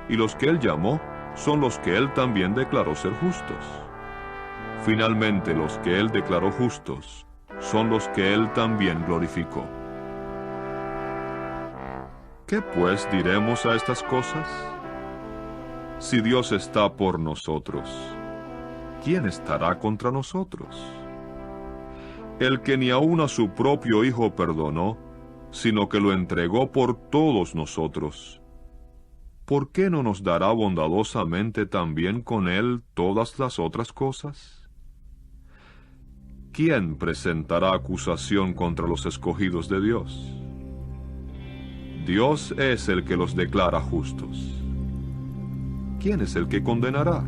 y los que Él llamó, son los que Él también declaró ser justos. Finalmente, los que Él declaró justos, son los que Él también glorificó. ¿Qué pues diremos a estas cosas? Si Dios está por nosotros, ¿quién estará contra nosotros? El que ni aun a su propio Hijo perdonó, sino que lo entregó por todos nosotros, ¿por qué no nos dará bondadosamente también con Él todas las otras cosas? ¿Quién presentará acusación contra los escogidos de Dios? Dios es el que los declara justos. ¿Quién es el que condenará?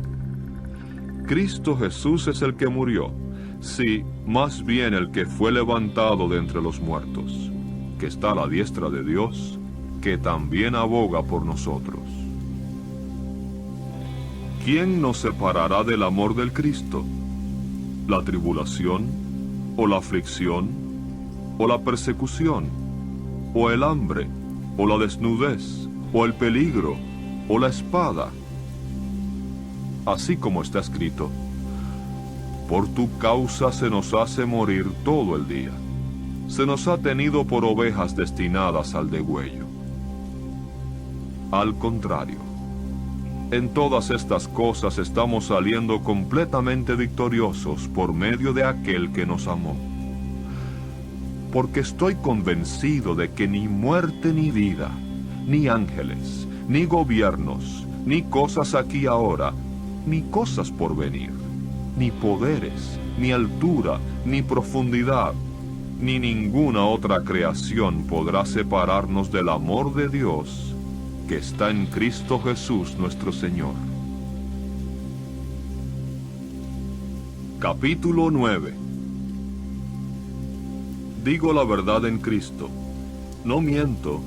Cristo Jesús es el que murió, sí, más bien el que fue levantado de entre los muertos, que está a la diestra de Dios, que también aboga por nosotros. ¿Quién nos separará del amor del Cristo? ¿La tribulación, o la aflicción, o la persecución, o el hambre, o la desnudez, o el peligro, o la espada? Así como está escrito, por tu causa se nos hace morir todo el día. Se nos ha tenido por ovejas destinadas al degüello. Al contrario, en todas estas cosas estamos saliendo completamente victoriosos por medio de aquel que nos amó. Porque estoy convencido de que ni muerte ni vida, ni ángeles, ni gobiernos, ni cosas aquí ahora, ni cosas por venir, ni poderes, ni altura, ni profundidad, ni ninguna otra creación podrá separarnos del amor de Dios que está en Cristo Jesús nuestro Señor. Capítulo 9. Digo la verdad en Cristo, no miento,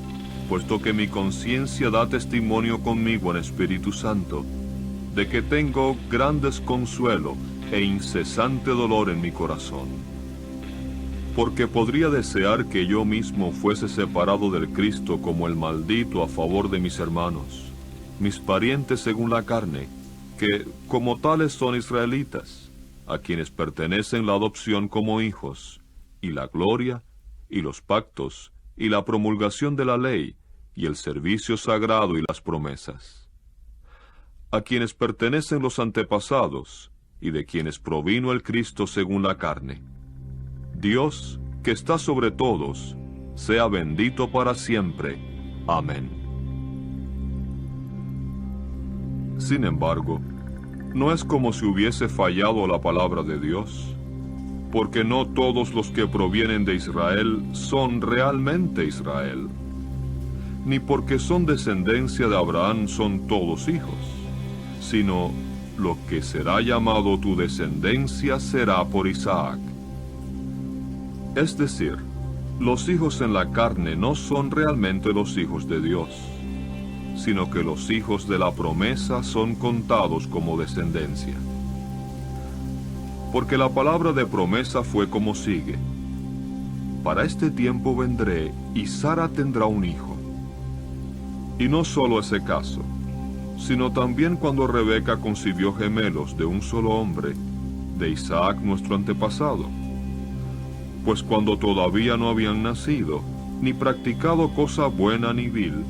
puesto que mi conciencia da testimonio conmigo en Espíritu Santo, de que tengo gran desconsuelo e incesante dolor en mi corazón. Porque podría desear que yo mismo fuese separado del Cristo como el maldito a favor de mis hermanos, mis parientes según la carne, que como tales son israelitas, a quienes pertenecen la adopción como hijos, y la gloria, y los pactos, y la promulgación de la ley, y el servicio sagrado y las promesas. A quienes pertenecen los antepasados, y de quienes provino el Cristo según la carne. Dios, que está sobre todos, sea bendito para siempre. Amén. Sin embargo, no es como si hubiese fallado la palabra de Dios, porque no todos los que provienen de Israel son realmente Israel, ni porque son descendencia de Abraham son todos hijos, sino lo que será llamado tu descendencia será por Isaac. Es decir, los hijos en la carne no son realmente los hijos de Dios, sino que los hijos de la promesa son contados como descendencia. Porque la palabra de promesa fue como sigue: para este tiempo vendré y Sara tendrá un hijo. Y no solo ese caso, sino también cuando Rebeca concibió gemelos de un solo hombre, de Isaac nuestro antepasado. Pues cuando todavía no habían nacido, ni practicado cosa buena ni vil,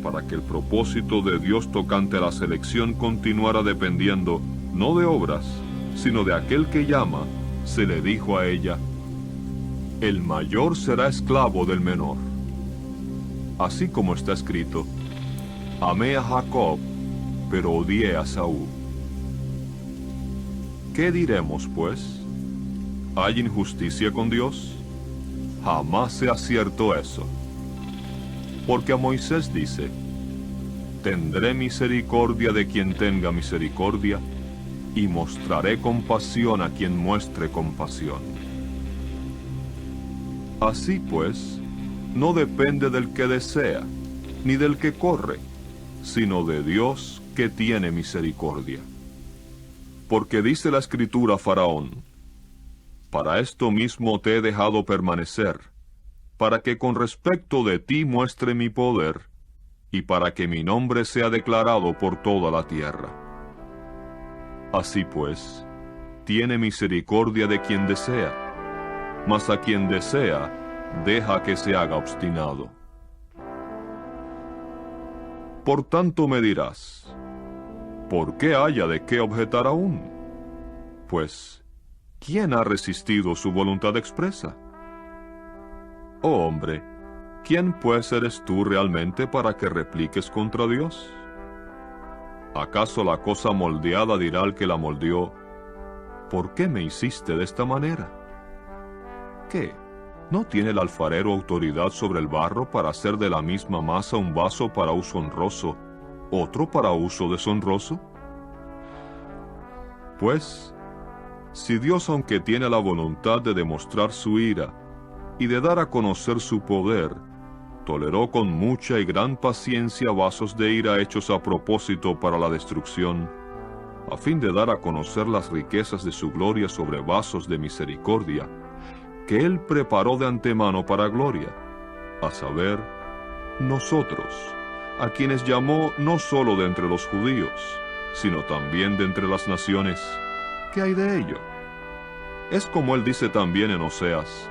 para que el propósito de Dios tocante a la selección continuara dependiendo, no de obras, sino de aquel que llama, se le dijo a ella: el mayor será esclavo del menor. Así como está escrito: amé a Jacob, pero odié a Saúl. ¿Qué diremos, pues? ¿Hay injusticia con Dios? Jamás sea cierto eso. Porque a Moisés dice: tendré misericordia de quien tenga misericordia, y mostraré compasión a quien muestre compasión. Así pues, no depende del que desea, ni del que corre, sino de Dios que tiene misericordia. Porque dice la Escritura a Faraón: para esto mismo te he dejado permanecer, para que con respecto de ti muestre mi poder, y para que mi nombre sea declarado por toda la tierra. Así pues, tiene misericordia de quien desea, mas a quien desea, deja que se haga obstinado. Por tanto me dirás: ¿por qué haya de qué objetar aún? Pues, ¿quién ha resistido su voluntad expresa? Oh hombre, ¿quién pues eres tú realmente para que repliques contra Dios? ¿Acaso la cosa moldeada dirá al que la moldeó: ¿por qué me hiciste de esta manera? ¿Qué? ¿No tiene el alfarero autoridad sobre el barro para hacer de la misma masa un vaso para uso honroso, otro para uso deshonroso? Pues, si Dios, aunque tiene la voluntad de demostrar su ira y de dar a conocer su poder, toleró con mucha y gran paciencia vasos de ira hechos a propósito para la destrucción, a fin de dar a conocer las riquezas de su gloria sobre vasos de misericordia, que Él preparó de antemano para gloria, a saber, nosotros, a quienes llamó no solo de entre los judíos, sino también de entre las naciones. ¿Qué hay de ello? Es como Él dice también en Oseas: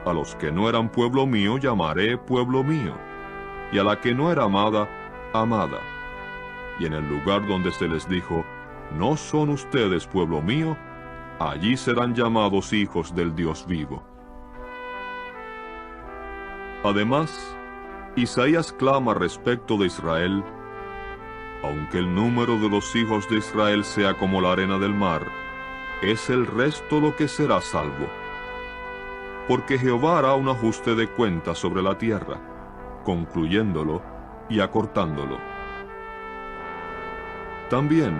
a los que no eran pueblo mío llamaré pueblo mío, y a la que no era amada, amada. Y en el lugar donde se les dijo: no son ustedes pueblo mío, allí serán llamados hijos del Dios vivo. Además, Isaías clama respecto de Israel: aunque el número de los hijos de Israel sea como la arena del mar, es el resto lo que será salvo. Porque Jehová hará un ajuste de cuentas sobre la tierra, concluyéndolo y acortándolo. También,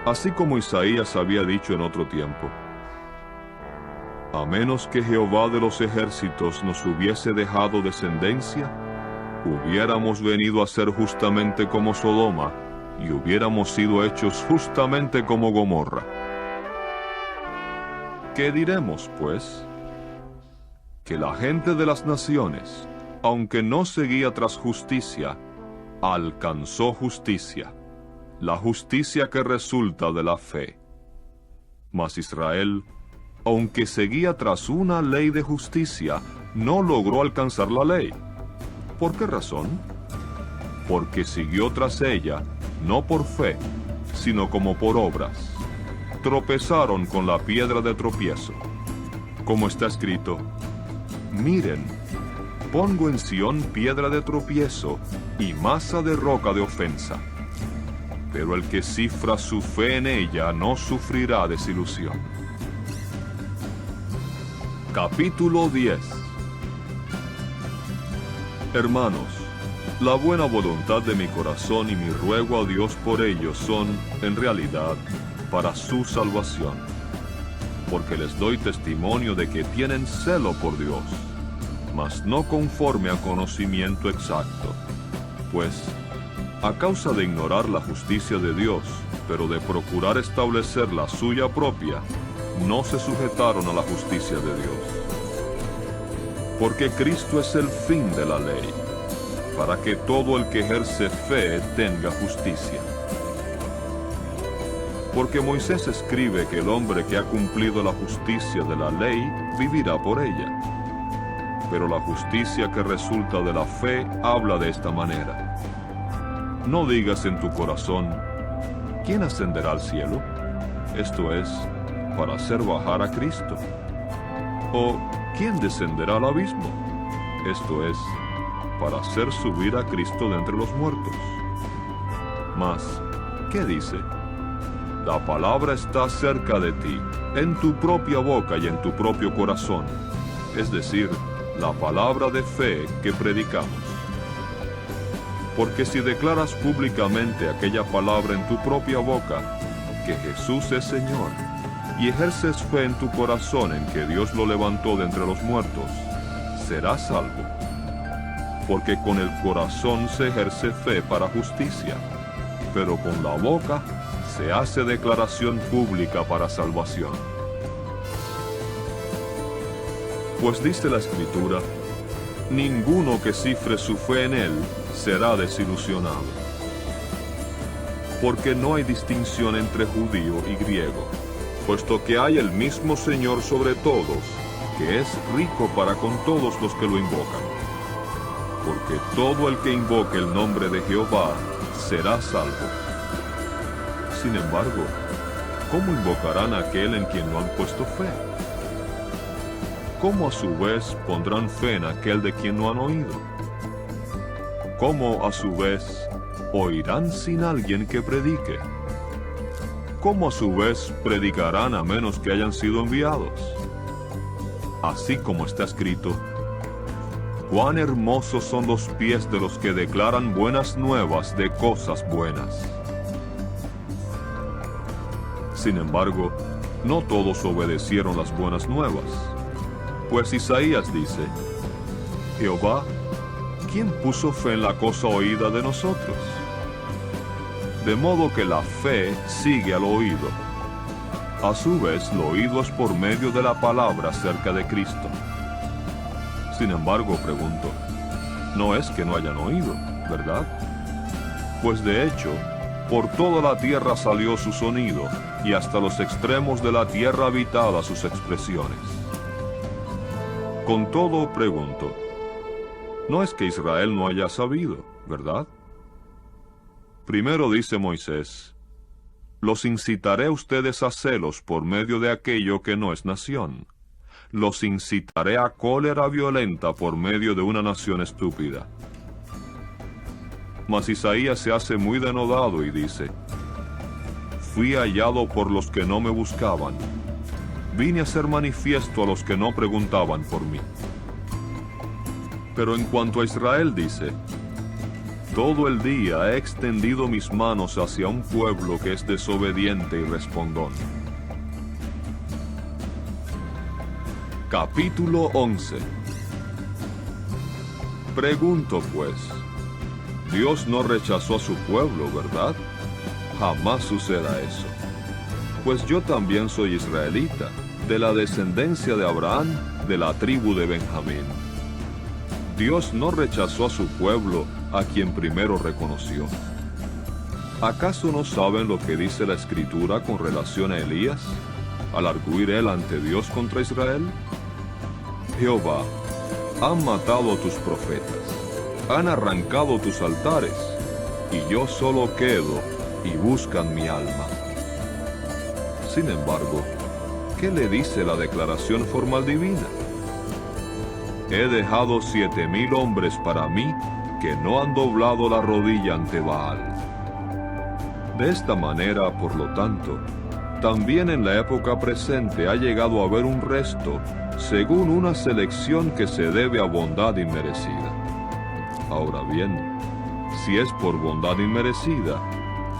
así como Isaías había dicho en otro tiempo: a menos que Jehová de los ejércitos nos hubiese dejado descendencia, hubiéramos venido a ser justamente como Sodoma, y hubiéramos sido hechos justamente como Gomorra. ¿Qué diremos, pues? Que la gente de las naciones, aunque no seguía tras justicia, alcanzó justicia, la justicia que resulta de la fe. Mas Israel, aunque seguía tras una ley de justicia, no logró alcanzar la ley. ¿Por qué razón? Porque siguió tras ella, no por fe, sino como por obras. tropezaron con la piedra de tropiezo. Como está escrito: miren, pongo en Sión piedra de tropiezo y masa de roca de ofensa. Pero el que cifra su fe en ella no sufrirá desilusión. Capítulo 10. Hermanos, la buena voluntad de mi corazón y mi ruego a Dios por ellos son, en realidad, para su salvación, porque les doy testimonio de que tienen celo por Dios, mas no conforme a conocimiento exacto, pues, a causa de ignorar la justicia de Dios, pero de procurar establecer la suya propia, no se sujetaron a la justicia de Dios. Porque Cristo es el fin de la ley, para que todo el que ejerce fe tenga justicia. Porque Moisés escribe que el hombre que ha cumplido la justicia de la ley vivirá por ella. Pero la justicia que resulta de la fe habla de esta manera: no digas en tu corazón, ¿quién ascenderá al cielo? Esto es, para hacer bajar a Cristo. O, ¿quién descenderá al abismo? Esto es, para hacer subir a Cristo de entre los muertos. Mas, ¿qué dice? La palabra está cerca de ti, en tu propia boca y en tu propio corazón, es decir, la palabra de fe que predicamos. Porque si declaras públicamente aquella palabra en tu propia boca, que Jesús es Señor, y ejerces fe en tu corazón en que Dios lo levantó de entre los muertos, serás salvo. Porque con el corazón se ejerce fe para justicia, pero con la boca se hace declaración pública para salvación. Pues dice la Escritura: ninguno que cifre su fe en Él será desilusionado. Porque no hay distinción entre judío y griego, puesto que hay el mismo Señor sobre todos, que es rico para con todos los que lo invocan. Porque todo el que invoque el nombre de Jehová será salvo. Sin embargo, ¿cómo invocarán a aquel en quien no han puesto fe? ¿Cómo a su vez pondrán fe en aquel de quien no han oído? ¿Cómo a su vez oirán sin alguien que predique? ¿Cómo a su vez predicarán a menos que hayan sido enviados? Así como está escrito: cuán hermosos son los pies de los que declaran buenas nuevas de cosas buenas. Sin embargo, no todos obedecieron las buenas nuevas. Pues Isaías dice: Jehová, ¿quién puso fe en la cosa oída de nosotros? De modo que la fe sigue al oído. A su vez, lo oído es por medio de la palabra acerca de Cristo. Sin embargo, pregunto, no es que no hayan oído, ¿verdad? Pues de hecho, por toda la tierra salió su sonido, y hasta los extremos de la tierra habitada sus expresiones. Con todo, pregunto, no es que Israel no haya sabido, ¿verdad? Primero dice Moisés: los incitaré a ustedes a celos por medio de aquello que no es nación. Los incitaré a cólera violenta por medio de una nación estúpida. Mas Isaías se hace muy denodado y dice: fui hallado por los que no me buscaban. Vine a ser manifiesto a los que no preguntaban por mí. Pero en cuanto a Israel dice: todo el día he extendido mis manos hacia un pueblo que es desobediente y respondón. Capítulo 11. Pregunto pues, Dios no rechazó a su pueblo, ¿verdad? Jamás suceda eso. Pues yo también soy israelita, de la descendencia de Abraham, de la tribu de Benjamín. Dios no rechazó a su pueblo, a quien primero reconoció. ¿Acaso no saben lo que dice la Escritura con relación a Elías, al arguir él ante Dios contra Israel? Jehová, han matado a tus profetas, han arrancado tus altares, y yo solo quedo, y buscan mi alma. Sin embargo, ¿qué le dice la declaración formal divina? He dejado 7,000 hombres para mí que no han doblado la rodilla ante Baal. De esta manera, por lo tanto, también en la época presente ha llegado a haber un resto, según una selección que se debe a bondad inmerecida. Ahora bien, si es por bondad inmerecida,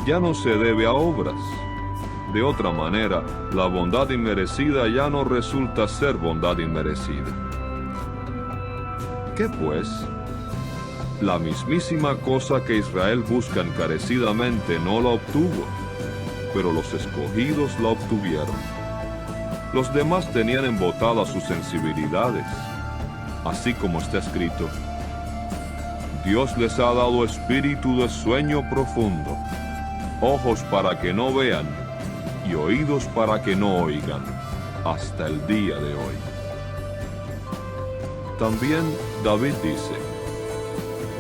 ya no se debe a obras. De otra manera, la bondad inmerecida ya no resulta ser bondad inmerecida. ¿Qué pues? La mismísima cosa que Israel busca encarecidamente no la obtuvo, pero los escogidos la obtuvieron. Los demás tenían embotadas sus sensibilidades, así como está escrito: Dios les ha dado espíritu de sueño profundo, ojos para que no vean y oídos para que no oigan, hasta el día de hoy. También David dice: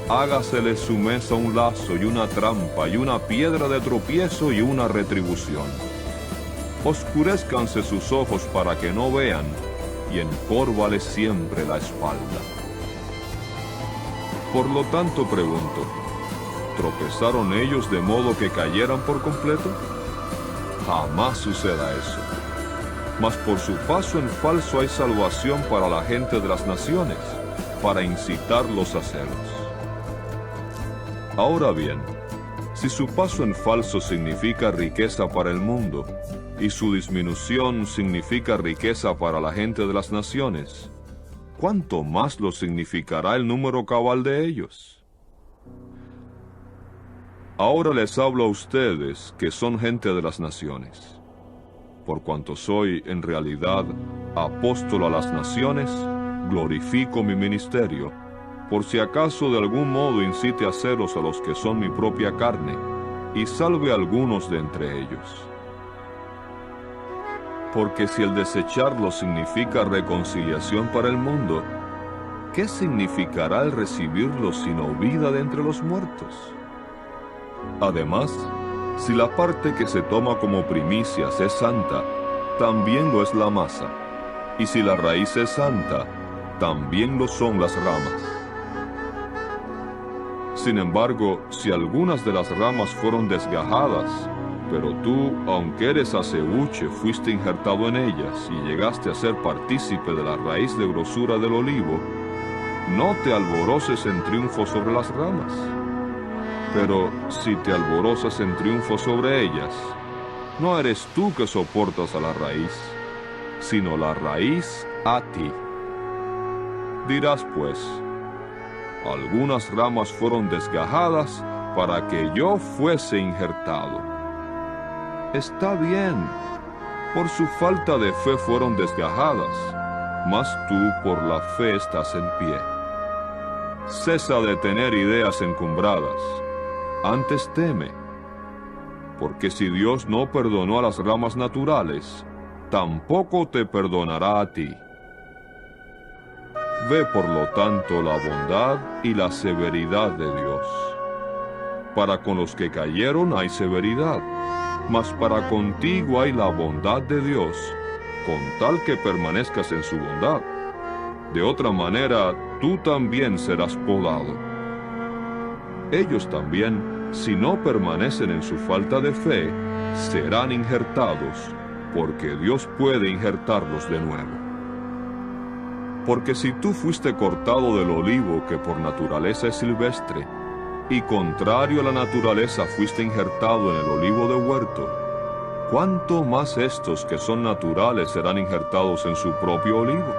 hágasele su mesa un lazo y una trampa y una piedra de tropiezo y una retribución. Oscurézcanse sus ojos para que no vean y encórvale siempre la espalda. Por lo tanto pregunto, ¿tropezaron ellos de modo que cayeran por completo? Jamás suceda eso. Mas por su paso en falso hay salvación para la gente de las naciones, para incitarlos a celos. Ahora bien, si su paso en falso significa riqueza para el mundo, y su disminución significa riqueza para la gente de las naciones, ¿cuánto más lo significará el número cabal de ellos? Ahora les hablo a ustedes, que son gente de las naciones. Por cuanto soy, en realidad, apóstol a las naciones, glorifico mi ministerio, por si acaso de algún modo incite a celos a los que son mi propia carne, y salve a algunos de entre ellos. Porque si el desecharlo significa reconciliación para el mundo, ¿qué significará el recibirlo sino vida de entre los muertos? Además, si la parte que se toma como primicias es santa, también lo es la masa, y si la raíz es santa, también lo son las ramas. Sin embargo, si algunas de las ramas fueron desgajadas, pero tú, aunque eres aceuche, fuiste injertado en ellas y llegaste a ser partícipe de la raíz de grosura del olivo, no te alboroces en triunfo sobre las ramas. Pero si te alborozas en triunfo sobre ellas, no eres tú que soportas a la raíz, sino la raíz a ti. Dirás pues, algunas ramas fueron desgajadas para que yo fuese injertado. Está bien, por su falta de fe fueron desgajadas, mas tú por la fe estás en pie. Cesa de tener ideas encumbradas, antes teme, porque si Dios no perdonó a las ramas naturales, tampoco te perdonará a ti. Ve por lo tanto la bondad y la severidad de Dios. Para con los que cayeron hay severidad, mas para contigo hay la bondad de Dios, con tal que permanezcas en su bondad. De otra manera, tú también serás podado. Ellos también, si no permanecen en su falta de fe, serán injertados, porque Dios puede injertarlos de nuevo. Porque si tú fuiste cortado del olivo que por naturaleza es silvestre, y contrario a la naturaleza fuiste injertado en el olivo de huerto, ¿cuánto más estos que son naturales serán injertados en su propio olivo?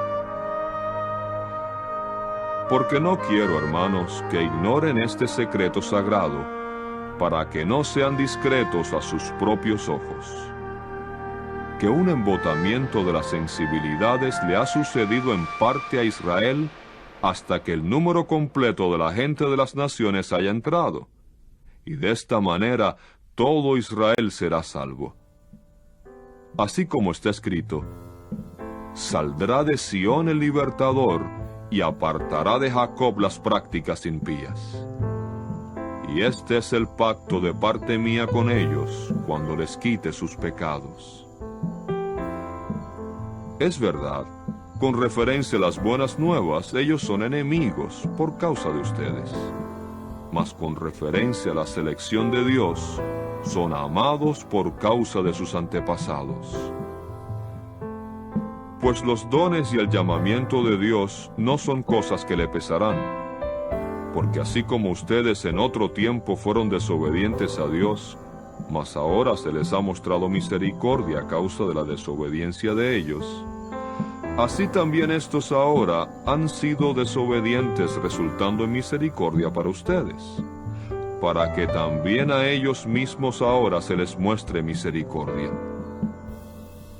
Porque no quiero, hermanos, que ignoren este secreto sagrado, para que no sean discretos a sus propios ojos. Que un embotamiento de las sensibilidades le ha sucedido en parte a Israel, hasta que el número completo de la gente de las naciones haya entrado, y de esta manera todo Israel será salvo. Así como está escrito, saldrá de Sión el libertador, y apartará de Jacob las prácticas impías. Y este es el pacto de parte mía con ellos, cuando les quite sus pecados. Es verdad, con referencia a las buenas nuevas, ellos son enemigos por causa de ustedes. Mas con referencia a la selección de Dios, son amados por causa de sus antepasados. Pues los dones y el llamamiento de Dios no son cosas que le pesarán, porque así como ustedes en otro tiempo fueron desobedientes a Dios, mas ahora se les ha mostrado misericordia a causa de la desobediencia de ellos, así también estos ahora han sido desobedientes, resultando en misericordia para ustedes, para que también a ellos mismos ahora se les muestre misericordia.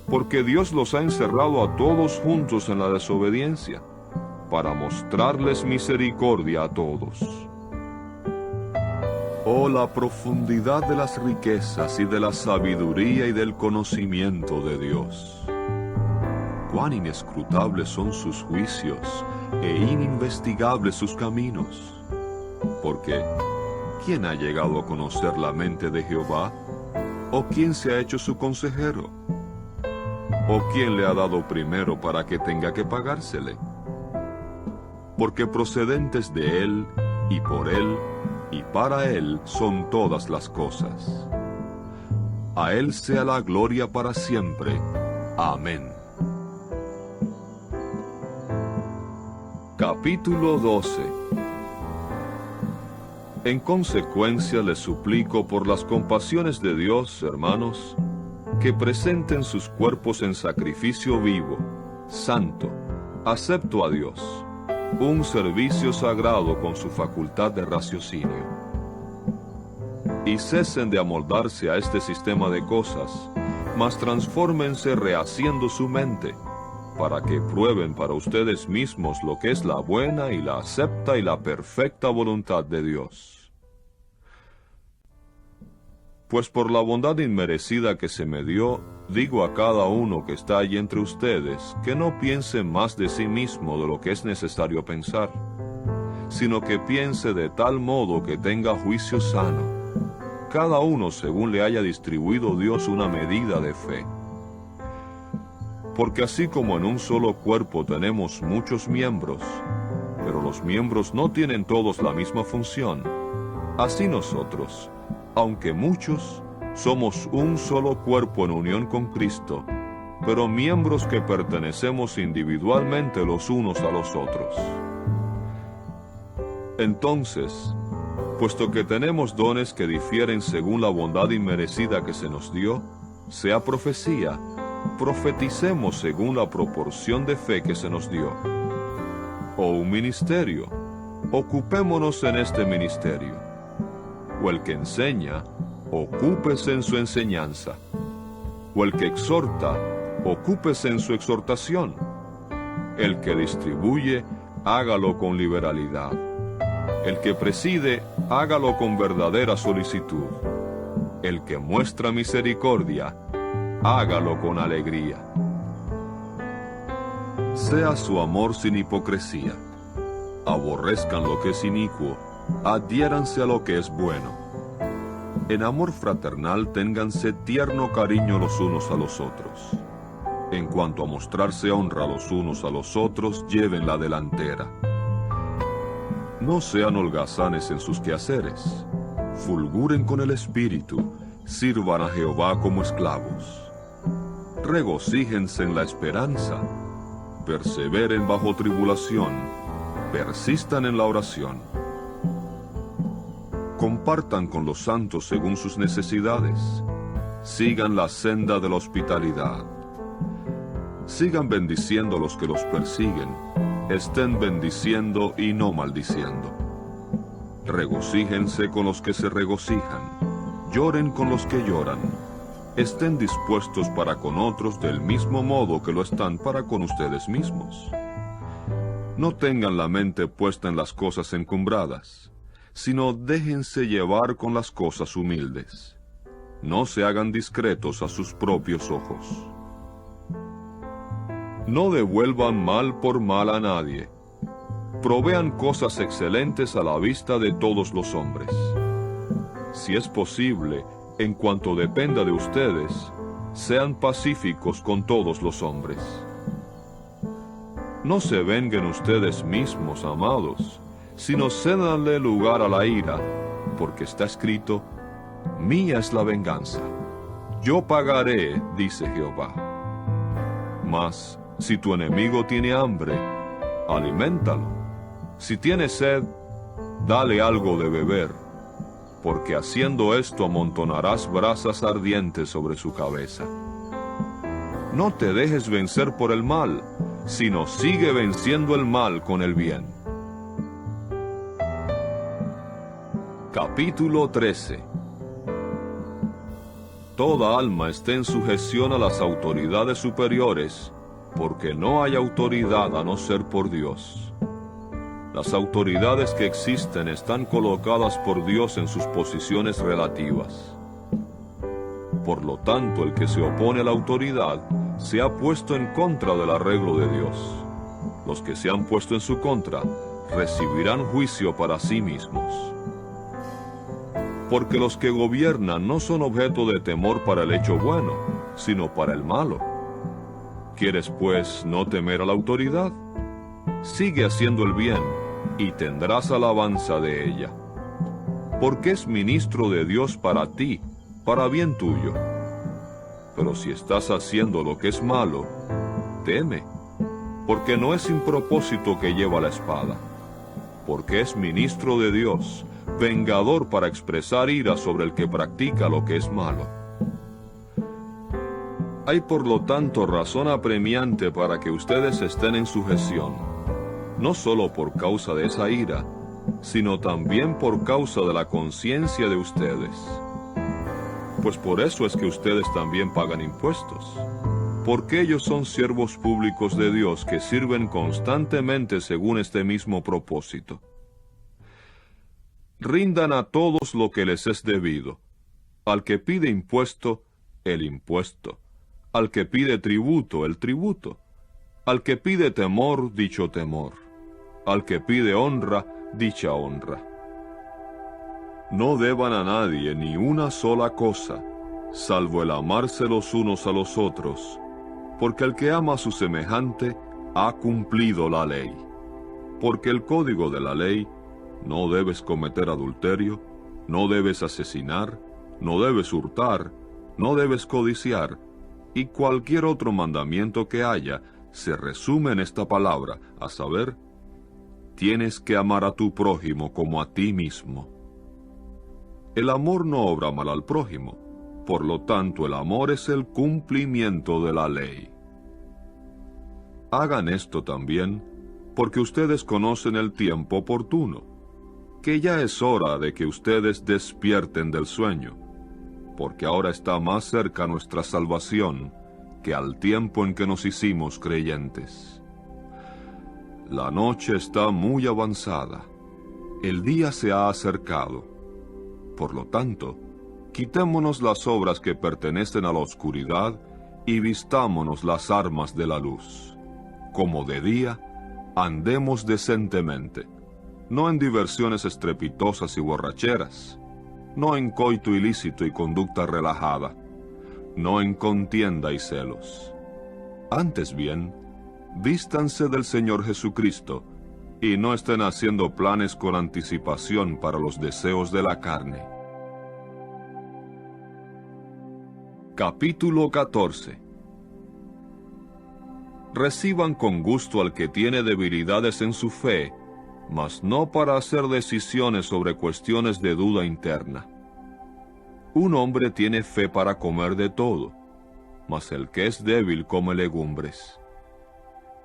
Porque Dios los ha encerrado a todos juntos en la desobediencia, para mostrarles misericordia a todos. Oh, la profundidad de las riquezas y de la sabiduría y del conocimiento de Dios. Cuán inescrutables son sus juicios e ininvestigables sus caminos. Porque, ¿quién ha llegado a conocer la mente de Jehová? ¿O quién se ha hecho su consejero? ¿O quién le ha dado primero para que tenga que pagársele? Porque procedentes de Él, y por Él, y para Él son todas las cosas. A Él sea la gloria para siempre. Amén. Capítulo 12. En consecuencia les suplico por las compasiones de Dios, hermanos, que presenten sus cuerpos en sacrificio vivo, santo, acepto a Dios, un servicio sagrado con su facultad de raciocinio. Y cesen de amoldarse a este sistema de cosas, mas transfórmense rehaciendo su mente, para que prueben para ustedes mismos lo que es la buena y la acepta y la perfecta voluntad de Dios. Pues por la bondad inmerecida que se me dio, digo a cada uno que está allí entre ustedes, que no piense más de sí mismo de lo que es necesario pensar, sino que piense de tal modo que tenga juicio sano, cada uno según le haya distribuido Dios una medida de fe. Porque así como en un solo cuerpo tenemos muchos miembros, pero los miembros no tienen todos la misma función, así nosotros, aunque muchos, somos un solo cuerpo en unión con Cristo, pero miembros que pertenecemos individualmente los unos a los otros. Entonces, puesto que tenemos dones que difieren según la bondad inmerecida que se nos dio, sea profecía, profeticemos según la proporción de fe que se nos dio. O un ministerio, ocupémonos en este ministerio. O el que enseña, ocúpese en su enseñanza. O el que exhorta, ocúpese en su exhortación. El que distribuye, hágalo con liberalidad. El que preside, hágalo con verdadera solicitud. El que muestra misericordia, hágalo con alegría. Sea su amor sin hipocresía. Aborrezcan lo que es inicuo, adhiéranse a lo que es bueno. En amor fraternal ténganse tierno cariño los unos a los otros. En cuanto a mostrarse honra los unos a los otros, lleven la delantera. No sean holgazanes en sus quehaceres. Fulguren con el espíritu, sirvan a Jehová como esclavos. Regocíjense en la esperanza, perseveren bajo tribulación, persistan en la oración. Compartan con los santos según sus necesidades. Sigan la senda de la hospitalidad. Sigan bendiciendo a los que los persiguen. Estén bendiciendo y no maldiciendo. Regocíjense con los que se regocijan. Lloren con los que lloran. Estén dispuestos para con otros del mismo modo que lo están para con ustedes mismos. No tengan la mente puesta en las cosas encumbradas, sino déjense llevar con las cosas humildes. No se hagan discretos a sus propios ojos. No devuelvan mal por mal a nadie. Provean cosas excelentes a la vista de todos los hombres. Si es posible, en cuanto dependa de ustedes, sean pacíficos con todos los hombres. No se venguen ustedes mismos, amados, sino cédanle lugar a la ira, porque está escrito: mía es la venganza, yo pagaré, dice Jehová. Mas, si tu enemigo tiene hambre, aliméntalo. Si tiene sed, dale algo de beber, porque haciendo esto amontonarás brasas ardientes sobre su cabeza. No te dejes vencer por el mal, sino sigue venciendo el mal con el bien. Capítulo 13. Toda alma esté en sujeción a las autoridades superiores, porque no hay autoridad a no ser por Dios. Las autoridades que existen están colocadas por Dios en sus posiciones relativas. Por lo tanto, el que se opone a la autoridad se ha puesto en contra del arreglo de Dios. Los que se han puesto en su contra recibirán juicio para sí mismos. Porque los que gobiernan no son objeto de temor para el hecho bueno, sino para el malo. ¿Quieres, pues, no temer a la autoridad? Sigue haciendo el bien, y tendrás alabanza de ella. Porque es ministro de Dios para ti, para bien tuyo. Pero si estás haciendo lo que es malo, teme, porque no es sin propósito que lleva la espada, porque es ministro de Dios, vengador para expresar ira sobre el que practica lo que es malo. Hay por lo tanto razón apremiante para que ustedes estén en sujeción, no solo por causa de esa ira, sino también por causa de la conciencia de ustedes. Pues por eso es que ustedes también pagan impuestos, porque ellos son siervos públicos de Dios que sirven constantemente según este mismo propósito. Rindan a todos lo que les es debido: al que pide impuesto, el impuesto; al que pide tributo, el tributo; al que pide temor, dicho temor; al que pide honra, dicha honra. No deban a nadie ni una sola cosa, salvo el amarse los unos a los otros, porque el que ama a su semejante ha cumplido la ley. Porque el código de la ley: no debes cometer adulterio, no debes asesinar, no debes hurtar, no debes codiciar, y cualquier otro mandamiento que haya, se resume en esta palabra, a saber: tienes que amar a tu prójimo como a ti mismo. El amor no obra mal al prójimo, por lo tanto el amor es el cumplimiento de la ley. Hagan esto también, porque ustedes conocen el tiempo oportuno, que ya es hora de que ustedes despierten del sueño, porque ahora está más cerca nuestra salvación que al tiempo en que nos hicimos creyentes. La noche está muy avanzada, el día se ha acercado. Por lo tanto, quitémonos las obras que pertenecen a la oscuridad y vistámonos las armas de la luz. Como de día, andemos decentemente, no en diversiones estrepitosas y borracheras, no en coito ilícito y conducta relajada, no en contienda y celos. Antes bien, vístanse del Señor Jesucristo, y no estén haciendo planes con anticipación para los deseos de la carne. Capítulo 14. Reciban con gusto al que tiene debilidades en su fe, mas no para hacer decisiones sobre cuestiones de duda interna. Un hombre tiene fe para comer de todo, mas el que es débil come legumbres.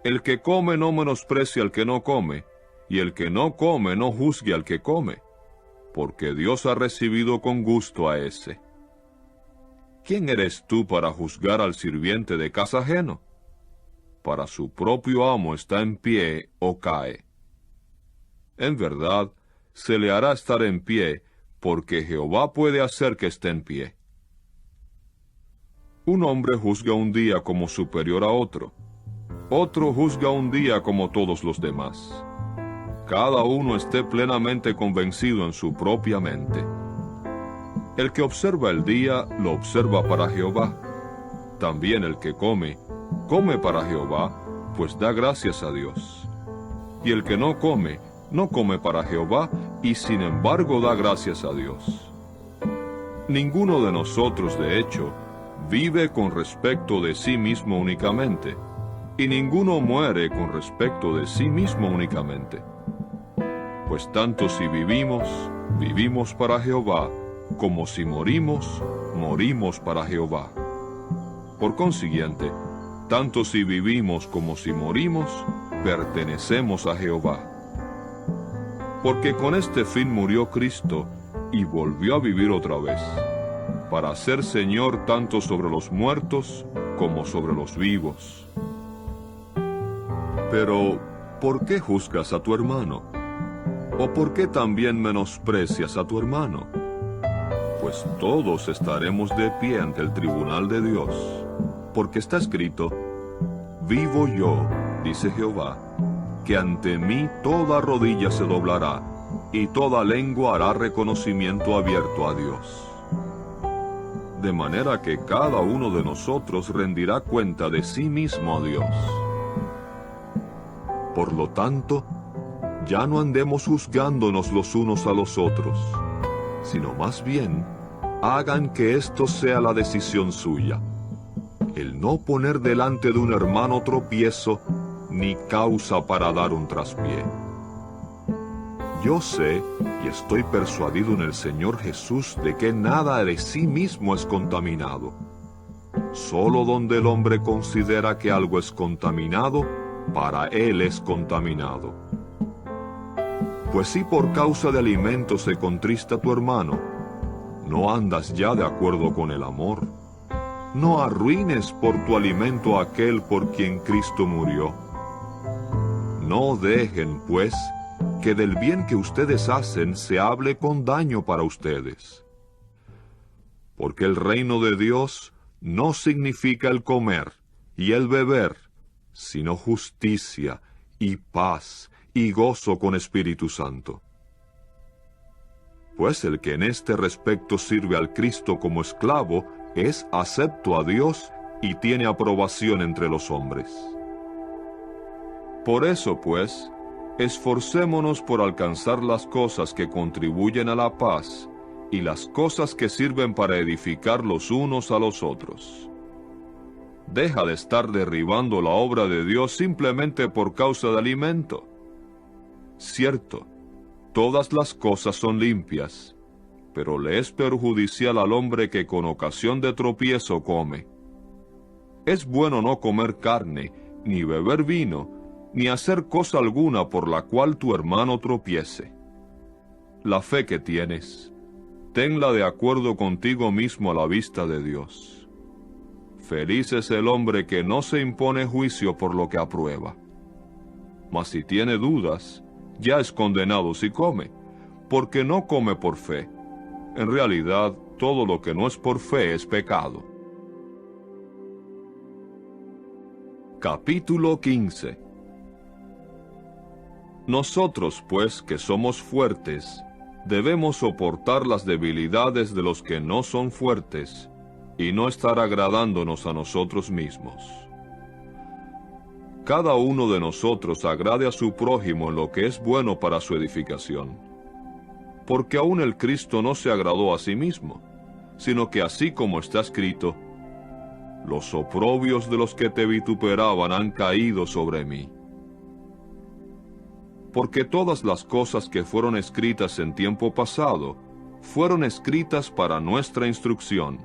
El que come no menosprecie al que no come, y el que no come no juzgue al que come, porque Dios ha recibido con gusto a ese. ¿Quién eres tú para juzgar al sirviente de casa ajeno? Para su propio amo está en pie o cae. En verdad, se le hará estar en pie, porque Jehová puede hacer que esté en pie. Un hombre juzga un día como superior a otro, otro juzga un día como todos los demás. Cada uno esté plenamente convencido en su propia mente. El que observa el día, lo observa para Jehová. También el que come, come para Jehová, pues da gracias a Dios. Y el que no come para Jehová, y sin embargo da gracias a Dios. Ninguno de nosotros, de hecho, vive con respecto de sí mismo únicamente, y ninguno muere con respecto de sí mismo únicamente. Pues tanto si vivimos, vivimos para Jehová, como si morimos, morimos para Jehová. Por consiguiente, tanto si vivimos como si morimos, pertenecemos a Jehová. Porque con este fin murió Cristo, y volvió a vivir otra vez, para ser Señor tanto sobre los muertos como sobre los vivos. Pero, ¿por qué juzgas a tu hermano? ¿O por qué también menosprecias a tu hermano? Pues todos estaremos de pie ante el tribunal de Dios, porque está escrito: vivo yo, dice Jehová, que ante mí toda rodilla se doblará, y toda lengua hará reconocimiento abierto a Dios. De manera que cada uno de nosotros rendirá cuenta de sí mismo a Dios. Por lo tanto, ya no andemos juzgándonos los unos a los otros, sino más bien, hagan que esto sea la decisión suya, el no poner delante de un hermano tropiezo, ni causa para dar un traspié. Yo sé y estoy persuadido en el Señor Jesús de que nada de sí mismo es contaminado. Solo donde el hombre considera que algo es contaminado, para él es contaminado. Pues si por causa de alimento se contrista tu hermano, no andas ya de acuerdo con el amor. No arruines por tu alimento a aquel por quien Cristo murió. No dejen, pues, que del bien que ustedes hacen se hable con daño para ustedes. Porque el reino de Dios no significa el comer y el beber, sino justicia y paz y gozo con Espíritu Santo. Pues el que en este respecto sirve al Cristo como esclavo es acepto a Dios y tiene aprobación entre los hombres. Por eso, pues, esforcémonos por alcanzar las cosas que contribuyen a la paz y las cosas que sirven para edificar los unos a los otros. Deja de estar derribando la obra de Dios simplemente por causa de alimento. Cierto, todas las cosas son limpias, pero le es perjudicial al hombre que con ocasión de tropiezo come. Es bueno no comer carne, ni beber vino, ni hacer cosa alguna por la cual tu hermano tropiece. La fe que tienes, tenla de acuerdo contigo mismo a la vista de Dios. Feliz es el hombre que no se impone juicio por lo que aprueba. Mas si tiene dudas, ya es condenado si come, porque no come por fe. En realidad, todo lo que no es por fe es pecado. Capítulo 15. Nosotros, pues, que somos fuertes, debemos soportar las debilidades de los que no son fuertes, y no estar agradándonos a nosotros mismos. Cada uno de nosotros agrade a su prójimo en lo que es bueno para su edificación. Porque aún el Cristo no se agradó a sí mismo, sino que así como está escrito: los oprobios de los que te vituperaban han caído sobre mí. Porque todas las cosas que fueron escritas en tiempo pasado, fueron escritas para nuestra instrucción,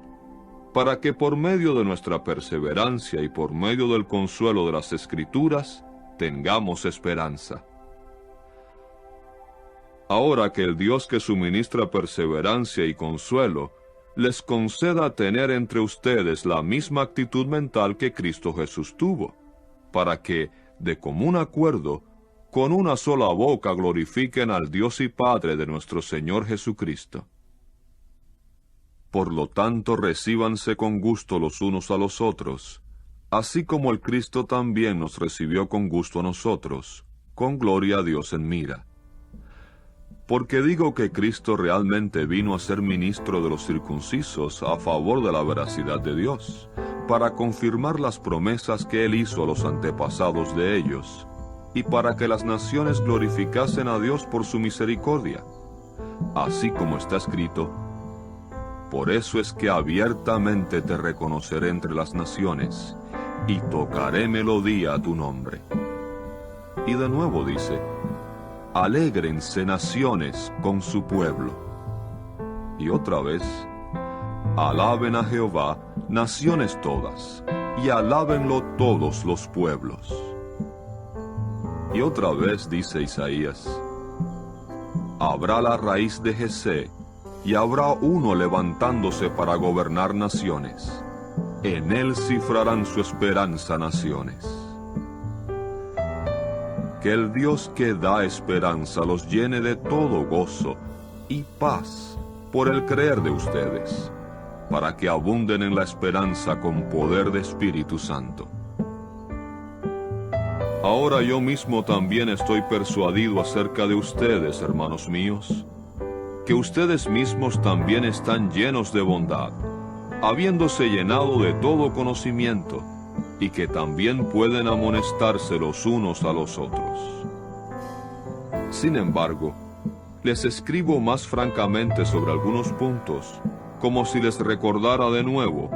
para que por medio de nuestra perseverancia y por medio del consuelo de las Escrituras, tengamos esperanza. Ahora que el Dios que suministra perseverancia y consuelo, les conceda tener entre ustedes la misma actitud mental que Cristo Jesús tuvo, para que, de común acuerdo, con una sola boca glorifiquen al Dios y Padre de nuestro Señor Jesucristo. Por lo tanto, recíbanse con gusto los unos a los otros, así como el Cristo también nos recibió con gusto a nosotros, con gloria a Dios en mira. Porque digo que Cristo realmente vino a ser ministro de los circuncisos a favor de la veracidad de Dios, para confirmar las promesas que Él hizo a los antepasados de ellos, y para que las naciones glorificasen a Dios por su misericordia. Así como está escrito: por eso es que abiertamente te reconoceré entre las naciones, y tocaré melodía a tu nombre. Y de nuevo dice: alégrense naciones con su pueblo. Y otra vez: alaben a Jehová naciones todas, y alábenlo todos los pueblos. Y otra vez dice Isaías: habrá la raíz de Jesé, y habrá uno levantándose para gobernar naciones. En él cifrarán su esperanza naciones. Que el Dios que da esperanza los llene de todo gozo y paz por el creer de ustedes, para que abunden en la esperanza con poder de Espíritu Santo. Ahora yo mismo también estoy persuadido acerca de ustedes, hermanos míos, que ustedes mismos también están llenos de bondad, habiéndose llenado de todo conocimiento, y que también pueden amonestarse los unos a los otros. Sin embargo, les escribo más francamente sobre algunos puntos, como si les recordara de nuevo,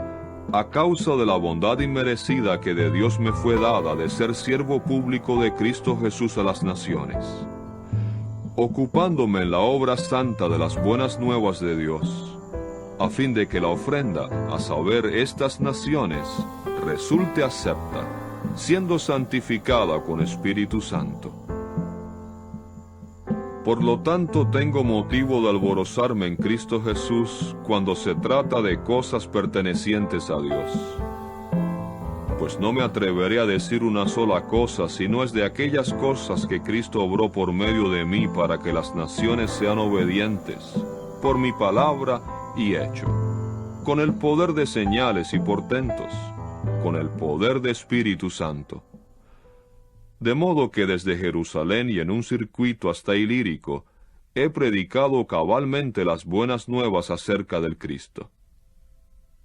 a causa de la bondad inmerecida que de Dios me fue dada de ser siervo público de Cristo Jesús a las naciones, ocupándome en la obra santa de las buenas nuevas de Dios, a fin de que la ofrenda, a saber, estas naciones, resulte acepta, siendo santificada con Espíritu Santo. Por lo tanto, tengo motivo de alborozarme en Cristo Jesús cuando se trata de cosas pertenecientes a Dios. Pues no me atreveré a decir una sola cosa, si no es de aquellas cosas que Cristo obró por medio de mí para que las naciones sean obedientes, por mi palabra y hecho, con el poder de señales y portentos, con el poder de Espíritu Santo. De modo que desde Jerusalén y en un circuito hasta Ilírico, he predicado cabalmente las buenas nuevas acerca del Cristo.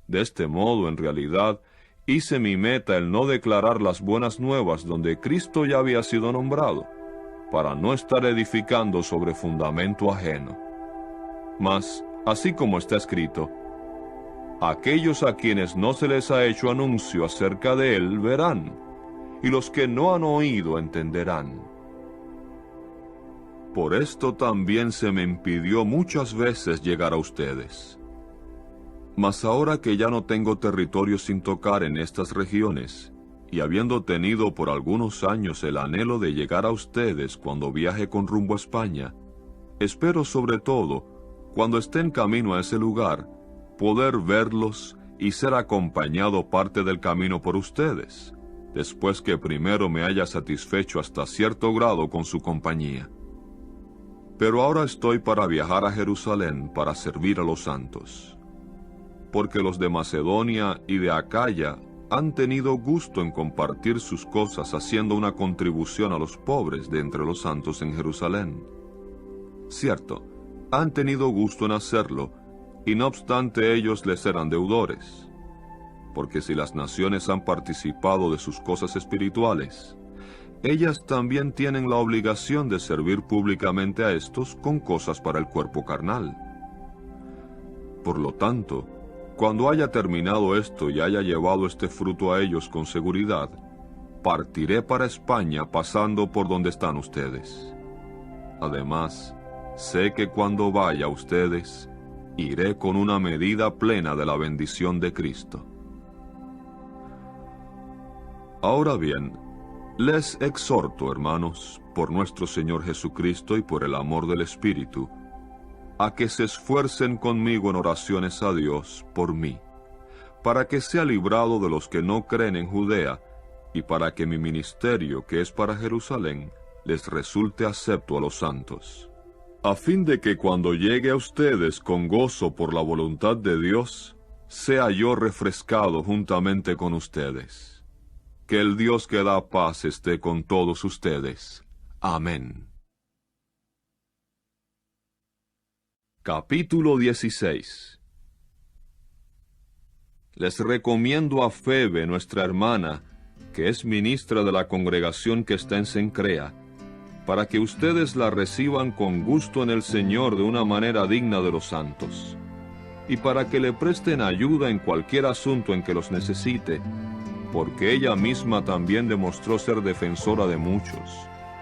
De este modo, en realidad, hice mi meta el no declarar las buenas nuevas donde Cristo ya había sido nombrado, para no estar edificando sobre fundamento ajeno. Mas, así como está escrito: aquellos a quienes no se les ha hecho anuncio acerca de él verán, y los que no han oído entenderán. Por esto también se me impidió muchas veces llegar a ustedes. Mas ahora que ya no tengo territorio sin tocar en estas regiones, y habiendo tenido por algunos años el anhelo de llegar a ustedes cuando viaje con rumbo a España, espero sobre todo, cuando esté en camino a ese lugar, poder verlos y ser acompañado parte del camino por ustedes, después que primero me haya satisfecho hasta cierto grado con su compañía. Pero ahora estoy para viajar a Jerusalén para servir a los santos, porque los de Macedonia y de Acaya han tenido gusto en compartir sus cosas haciendo una contribución a los pobres de entre los santos en Jerusalén. Cierto, han tenido gusto en hacerlo, y no obstante ellos les eran deudores. Porque si las naciones han participado de sus cosas espirituales, ellas también tienen la obligación de servir públicamente a estos con cosas para el cuerpo carnal. Por lo tanto, cuando haya terminado esto y haya llevado este fruto a ellos con seguridad, partiré para España pasando por donde están ustedes. Además, sé que cuando vaya a ustedes, iré con una medida plena de la bendición de Cristo. Ahora bien, les exhorto, hermanos, por nuestro Señor Jesucristo y por el amor del Espíritu, a que se esfuercen conmigo en oraciones a Dios por mí, para que sea librado de los que no creen en Judea, y para que mi ministerio, que es para Jerusalén, les resulte acepto a los santos, a fin de que cuando llegue a ustedes con gozo por la voluntad de Dios, sea yo refrescado juntamente con ustedes. Que el Dios que da paz esté con todos ustedes. Amén. Capítulo 16. Les recomiendo a Febe, nuestra hermana, que es ministra de la congregación que está en Cencrea, para que ustedes la reciban con gusto en el Señor de una manera digna de los santos, y para que le presten ayuda en cualquier asunto en que los necesite, porque ella misma también demostró ser defensora de muchos.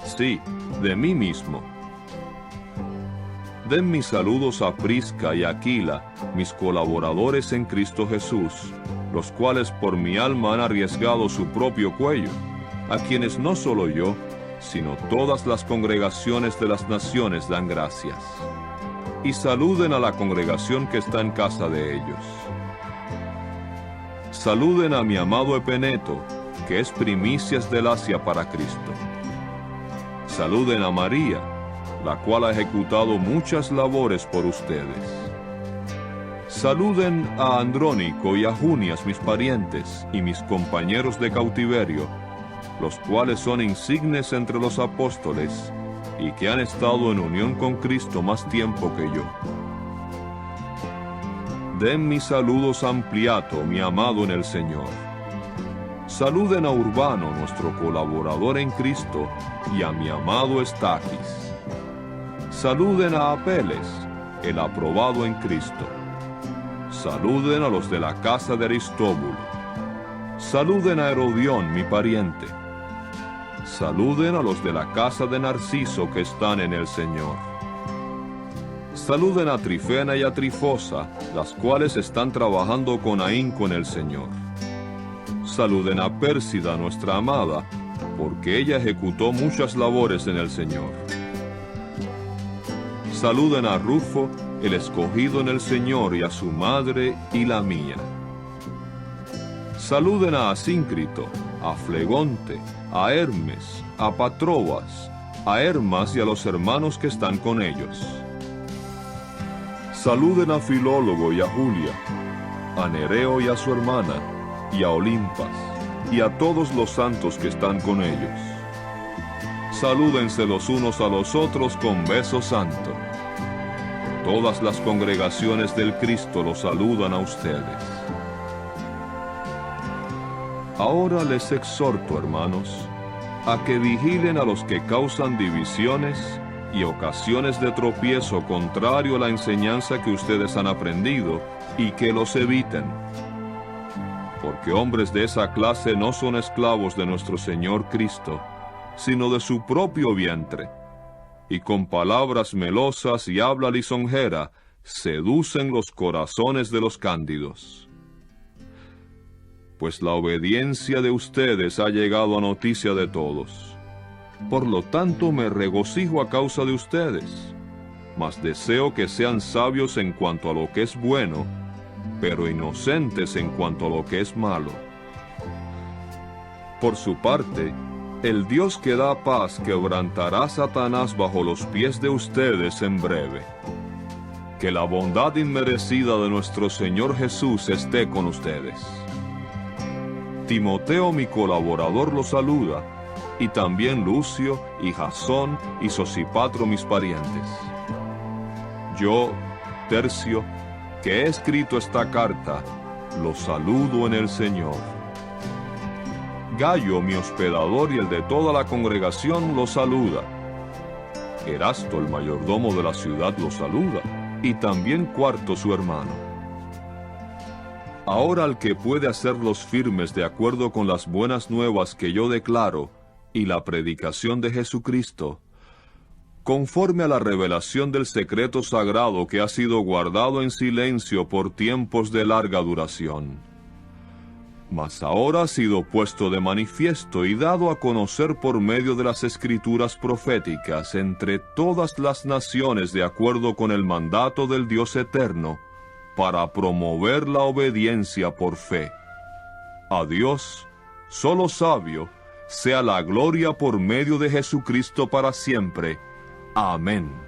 Sí, de mí mismo. Den mis saludos a Prisca y Aquila, mis colaboradores en Cristo Jesús, los cuales por mi alma han arriesgado su propio cuello, a quienes no solo yo, sino todas las congregaciones de las naciones dan gracias. Y saluden a la congregación que está en casa de ellos. Saluden a mi amado Epeneto, que es primicias del Asia para Cristo. Saluden a María, la cual ha ejecutado muchas labores por ustedes. Saluden a Andrónico y a Junias, mis parientes, y mis compañeros de cautiverio, los cuales son insignes entre los apóstoles, y que han estado en unión con Cristo más tiempo que yo. Den mis saludos a Ampliato, mi amado en el Señor. Saluden a Urbano, nuestro colaborador en Cristo, y a mi amado Estaquis. Saluden a Apeles, el aprobado en Cristo. Saluden a los de la casa de Aristóbulo. Saluden a Herodión, mi pariente. Saluden a los de la casa de Narciso que están en el Señor. Saluden a Trifena y a Trifosa, las cuales están trabajando con ahínco en el Señor. Saluden a Pérsida, nuestra amada, porque ella ejecutó muchas labores en el Señor. Saluden a Rufo, el escogido en el Señor, y a su madre y la mía. Saluden a Asíncrito, a Flegonte, a Hermes, a Patrobas, a Hermas y a los hermanos que están con ellos. Saluden a Filólogo y a Julia, a Nereo y a su hermana, y a Olimpas, y a todos los santos que están con ellos. Salúdense los unos a los otros con beso santo. Todas las congregaciones del Cristo los saludan a ustedes. Ahora les exhorto, hermanos, a que vigilen a los que causan divisiones y ocasiones de tropiezo contrario a la enseñanza que ustedes han aprendido, y que los eviten. Porque hombres de esa clase no son esclavos de nuestro Señor Cristo, sino de su propio vientre, y con palabras melosas y habla lisonjera seducen los corazones de los cándidos. Pues la obediencia de ustedes ha llegado a noticia de todos. Por lo tanto me regocijo a causa de ustedes, mas deseo que sean sabios en cuanto a lo que es bueno, pero inocentes en cuanto a lo que es malo. Por su parte, el Dios que da paz quebrantará a Satanás bajo los pies de ustedes en breve. Que la bondad inmerecida de nuestro Señor Jesús esté con ustedes. Timoteo, mi colaborador, los saluda, y también Lucio, y Jasón, y Sosipatro, mis parientes. Yo, Tercio, que he escrito esta carta, los saludo en el Señor. Gayo, mi hospedador, y el de toda la congregación los saluda. Erasto, el mayordomo de la ciudad, los saluda, y también Cuarto, su hermano. Ahora al que puede hacerlos firmes de acuerdo con las buenas nuevas que yo declaro, y la predicación de Jesucristo, conforme a la revelación del secreto sagrado que ha sido guardado en silencio por tiempos de larga duración. Mas ahora ha sido puesto de manifiesto y dado a conocer por medio de las escrituras proféticas entre todas las naciones de acuerdo con el mandato del Dios eterno, para promover la obediencia por fe. A Dios, solo sabio, sea la gloria por medio de Jesucristo para siempre. Amén.